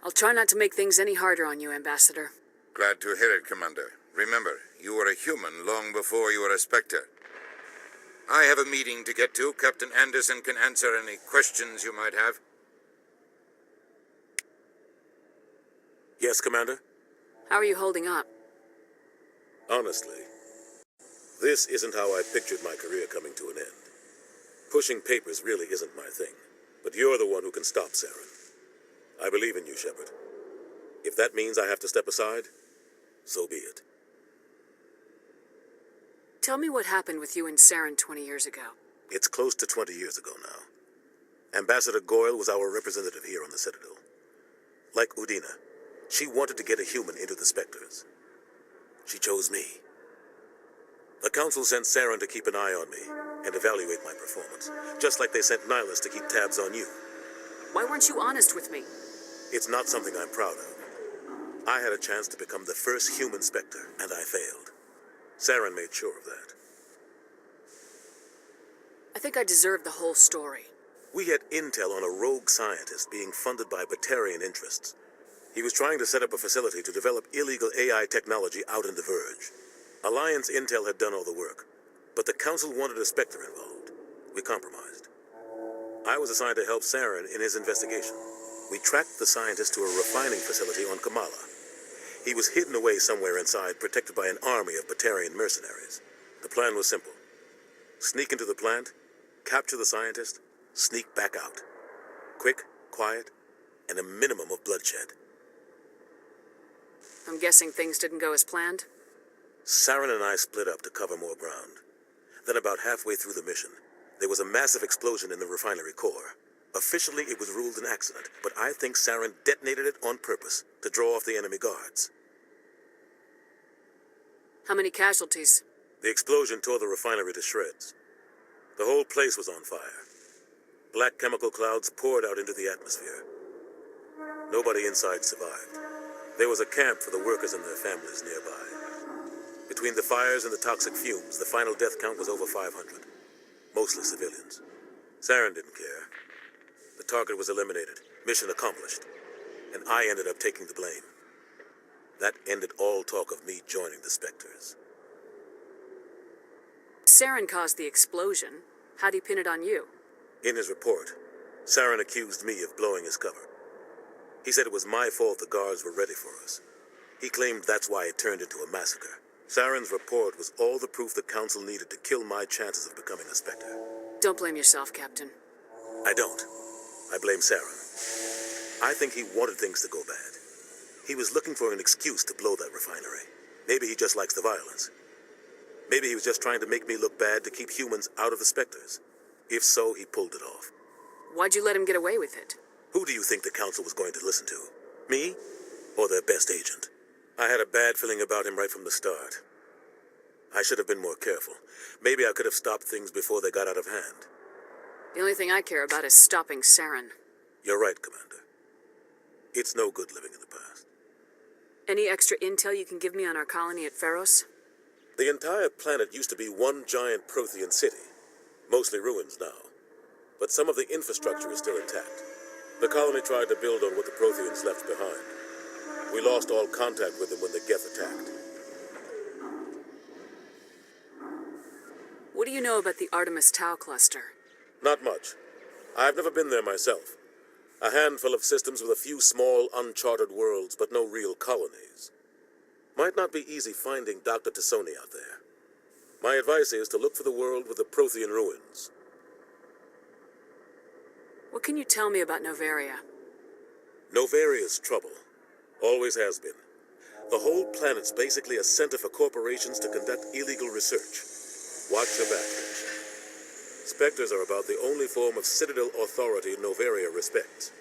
I'll try not to make things any harder on you, Ambassador. Glad to hear it, Commander. Remember, you were a human long before you were a Spectre. I have a meeting to get to. Captain Anderson can answer any questions you might have. Yes, Commander? How are you holding up? Honestly, this isn't how I pictured my career coming to an end. Pushing papers really isn't my thing, but you're the one who can stop Saren. I believe in you, Shepard. If that means I have to step aside, so be it. Tell me what happened with you and Saren 20 years ago. It's close to 20 years ago now. Ambassador Goyle was our representative here on the Citadel. Like Udina, she wanted to get a human into the Spectres. She chose me. The Council sent Saren to keep an eye on me and evaluate my performance, just like they sent Nihilus to keep tabs on you. Why weren't you honest with me? It's not something I'm proud of. I had a chance to become the first human Spectre, and I failed. Saren made sure of that. I think I deserve the whole story. We had intel on a rogue scientist being funded by Batarian interests. He was trying to set up a facility to develop illegal AI technology out in the Verge. Alliance intel had done all the work, but the Council wanted a Spectre involved. We compromised. I was assigned to help Saren in his investigation. We tracked the scientist to a refining facility on Kamala. He was hidden away somewhere inside, protected by an army of Batarian mercenaries. The plan was simple. Sneak into the plant, capture the scientist, sneak back out. Quick, quiet, and a minimum of bloodshed. I'm guessing things didn't go as planned? Saren and I split up to cover more ground. Then about halfway through the mission, there was a massive explosion in the refinery core. Officially, it was ruled an accident, but I think Saren detonated it on purpose to draw off the enemy guards. How many casualties? The explosion tore the refinery to shreds. The whole place was on fire. Black chemical clouds poured out into the atmosphere. Nobody inside survived. There was a camp for the workers and their families nearby. Between the fires and the toxic fumes, the final death count was over 500. Mostly civilians. Saren didn't care. The target was eliminated, mission accomplished, and I ended up taking the blame. That ended all talk of me joining the Spectres. Saren caused the explosion. How'd he pin it on you? In his report, Saren accused me of blowing his cover. He said it was my fault the guards were ready for us. He claimed that's why it turned into a massacre. Saren's report was all the proof the Council needed to kill my chances of becoming a Spectre. Don't blame yourself, Captain. I don't. I blame Saren. I think he wanted things to go bad. He was looking for an excuse to blow that refinery. Maybe he just likes the violence. Maybe he was just trying to make me look bad to keep humans out of the Spectres. If so, he pulled it off. Why'd you let him get away with it? Who do you think the Council was going to listen to? Me? Or their best agent? I had a bad feeling about him right from the start. I should have been more careful. Maybe I could have stopped things before they got out of hand. The only thing I care about is stopping Saren. You're right, Commander. It's no good living in the past. Any extra intel you can give me on our colony at Pharos? The entire planet used to be one giant Prothean city. Mostly ruins now. But some of the infrastructure is still intact. The colony tried to build on what the Protheans left behind. We lost all contact with them when the Geth attacked. What do you know about the Artemis Tau cluster? Not much. I've never been there myself. A handful of systems with a few small, uncharted worlds, but no real colonies. Might not be easy finding Dr. Tassoni out there. My advice is to look for the world with the Prothean ruins. What can you tell me about Noveria? Novaria's trouble. Always has been. The whole planet's basically a center for corporations to conduct illegal research. Watch your back. Spectres are about the only form of Citadel authority Noveria respects.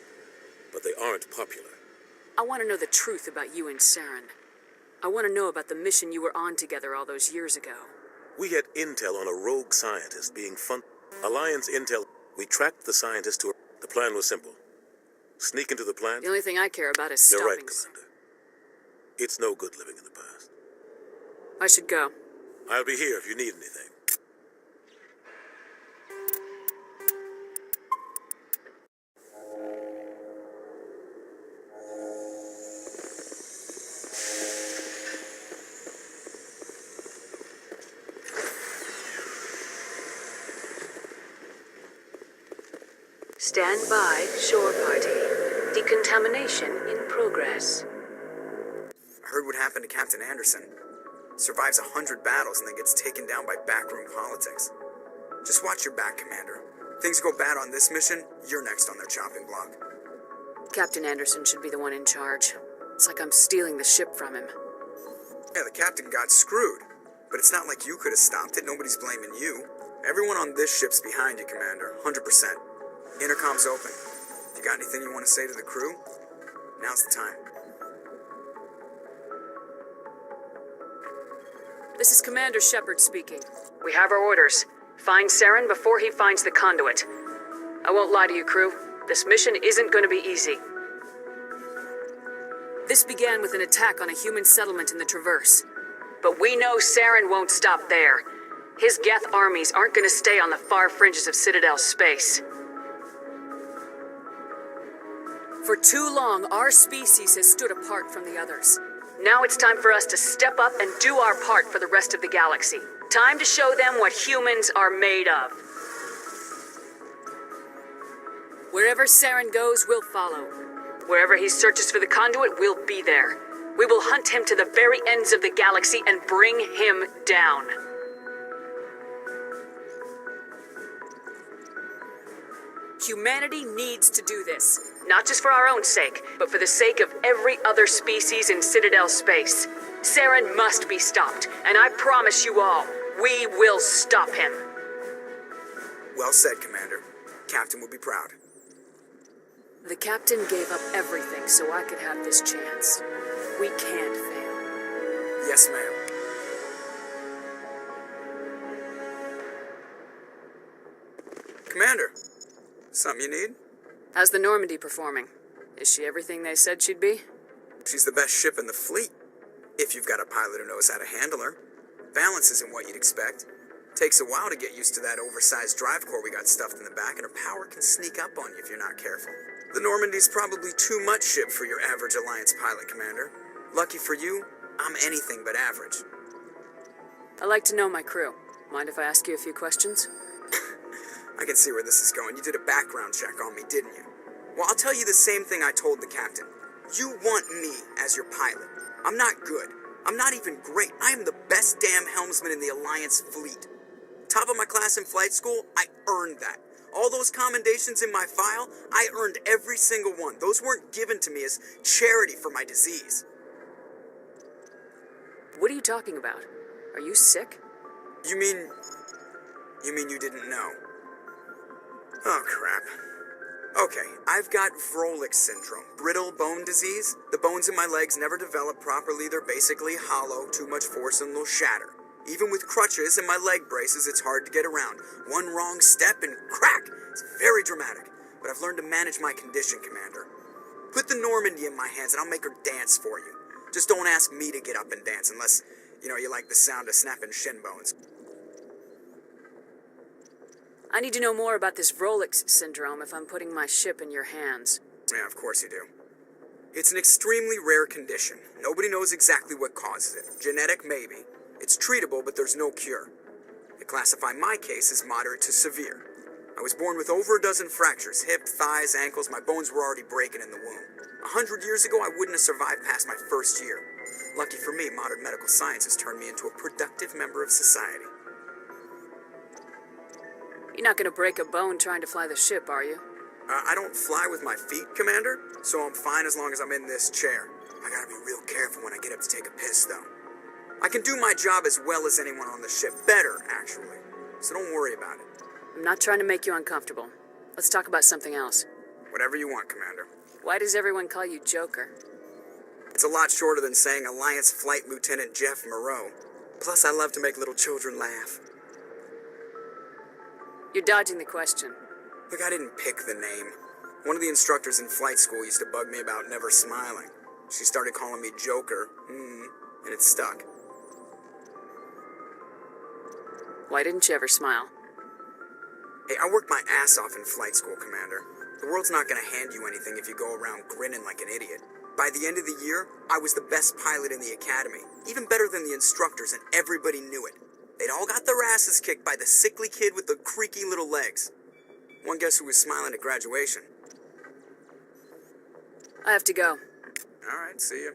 But they aren't popular. I want to know the truth about you and Saren. I want to know about the mission you were on together all those years ago. We had intel on a rogue scientist being Alliance intel. We tracked the scientist to... The plan was simple. Sneak into the plant... The only thing I care about is You're stopping... right, Commander. It's no good living in the past. I should go. I'll be here if you need anything. Stand by, shore party. Decontamination in progress. I heard what happened to Captain Anderson. Survives 100 battles and then gets taken down by backroom politics. Just watch your back, Commander. Things go bad on this mission, you're next on their chopping block. Captain Anderson should be the one in charge. It's like I'm stealing the ship from him. Yeah, the captain got screwed. But it's not like you could have stopped it. Nobody's blaming you. Everyone on this ship's behind you, Commander. 100%. Intercom's open. If you got anything you want to say to the crew, now's the time. This is Commander Shepard speaking. We have our orders. Find Saren before he finds the conduit. I won't lie to you, crew. This mission isn't going to be easy. This began with an attack on a human settlement in the Traverse. But we know Saren won't stop there. His Geth armies aren't going to stay on the far fringes of Citadel space. For too long, our species has stood apart from the others. Now it's time for us to step up and do our part for the rest of the galaxy. Time to show them what humans are made of. Wherever Saren goes, we'll follow. Wherever he searches for the conduit, we'll be there. We will hunt him to the very ends of the galaxy and bring him down. Humanity needs to do this. Not just for our own sake, but for the sake of every other species in Citadel space. Saren must be stopped, and I promise you all, we will stop him. Well said, Commander. Captain will be proud. The captain gave up everything so I could have this chance. We can't fail. Yes, ma'am. Commander, something you need? How's the Normandy performing? Is she everything they said she'd be? She's the best ship in the fleet. If you've got a pilot who knows how to handle her. Balance isn't what you'd expect. Takes a while to get used to that oversized drive core we got stuffed in the back, and her power can sneak up on you if you're not careful. The Normandy's probably too much ship for your average Alliance pilot, Commander. Lucky for you, I'm anything but average. I like to know my crew. Mind if I ask you a few questions? I can see where this is going. You did a background check on me, didn't you? Well, I'll tell you the same thing I told the captain. You want me as your pilot. I'm not good. I'm not even great. I am the best damn helmsman in the Alliance fleet. Top of my class in flight school, I earned that. All those commendations in my file, I earned every single one. Those weren't given to me as charity for my disease. What are you talking about? Are you sick? You mean you didn't know? Oh, crap. Okay, I've got Vrolik syndrome, brittle bone disease. The bones in my legs never develop properly. They're basically hollow, too much force and they'll shatter. Even with crutches and my leg braces, it's hard to get around. One wrong step and crack! It's very dramatic. But I've learned to manage my condition, Commander. Put the Normandy in my hands and I'll make her dance for you. Just don't ask me to get up and dance unless, you like the sound of snapping shin bones. I need to know more about this Vrolik syndrome if I'm putting my ship in your hands. Yeah, of course you do. It's an extremely rare condition. Nobody knows exactly what causes it. Genetic, maybe. It's treatable, but there's no cure. They classify my case as moderate to severe. I was born with over a dozen fractures, hip, thighs, ankles. My bones were already breaking in the womb. 100 years ago, I wouldn't have survived past my first year. Lucky for me, modern medical science has turned me into a productive member of society. You're not gonna break a bone trying to fly the ship, are you? I don't fly with my feet, Commander, so I'm fine as long as I'm in this chair. I gotta be real careful when I get up to take a piss, though. I can do my job as well as anyone on the ship. Better, actually. So don't worry about it. I'm not trying to make you uncomfortable. Let's talk about something else. Whatever you want, Commander. Why does everyone call you Joker? It's a lot shorter than saying Alliance Flight Lieutenant Jeff Moreau. Plus, I love to make little children laugh. You're dodging the question. Look, I didn't pick the name. One of the instructors in flight school used to bug me about never smiling. She started calling me Joker, and it stuck. Why didn't you ever smile? Hey, I worked my ass off in flight school, Commander. The world's not gonna hand you anything if you go around grinning like an idiot. By the end of the year, I was the best pilot in the academy, even better than the instructors, and everybody knew it. They'd all got their asses kicked by the sickly kid with the creaky little legs. One guess who was smiling at graduation? I have to go. All right, see you.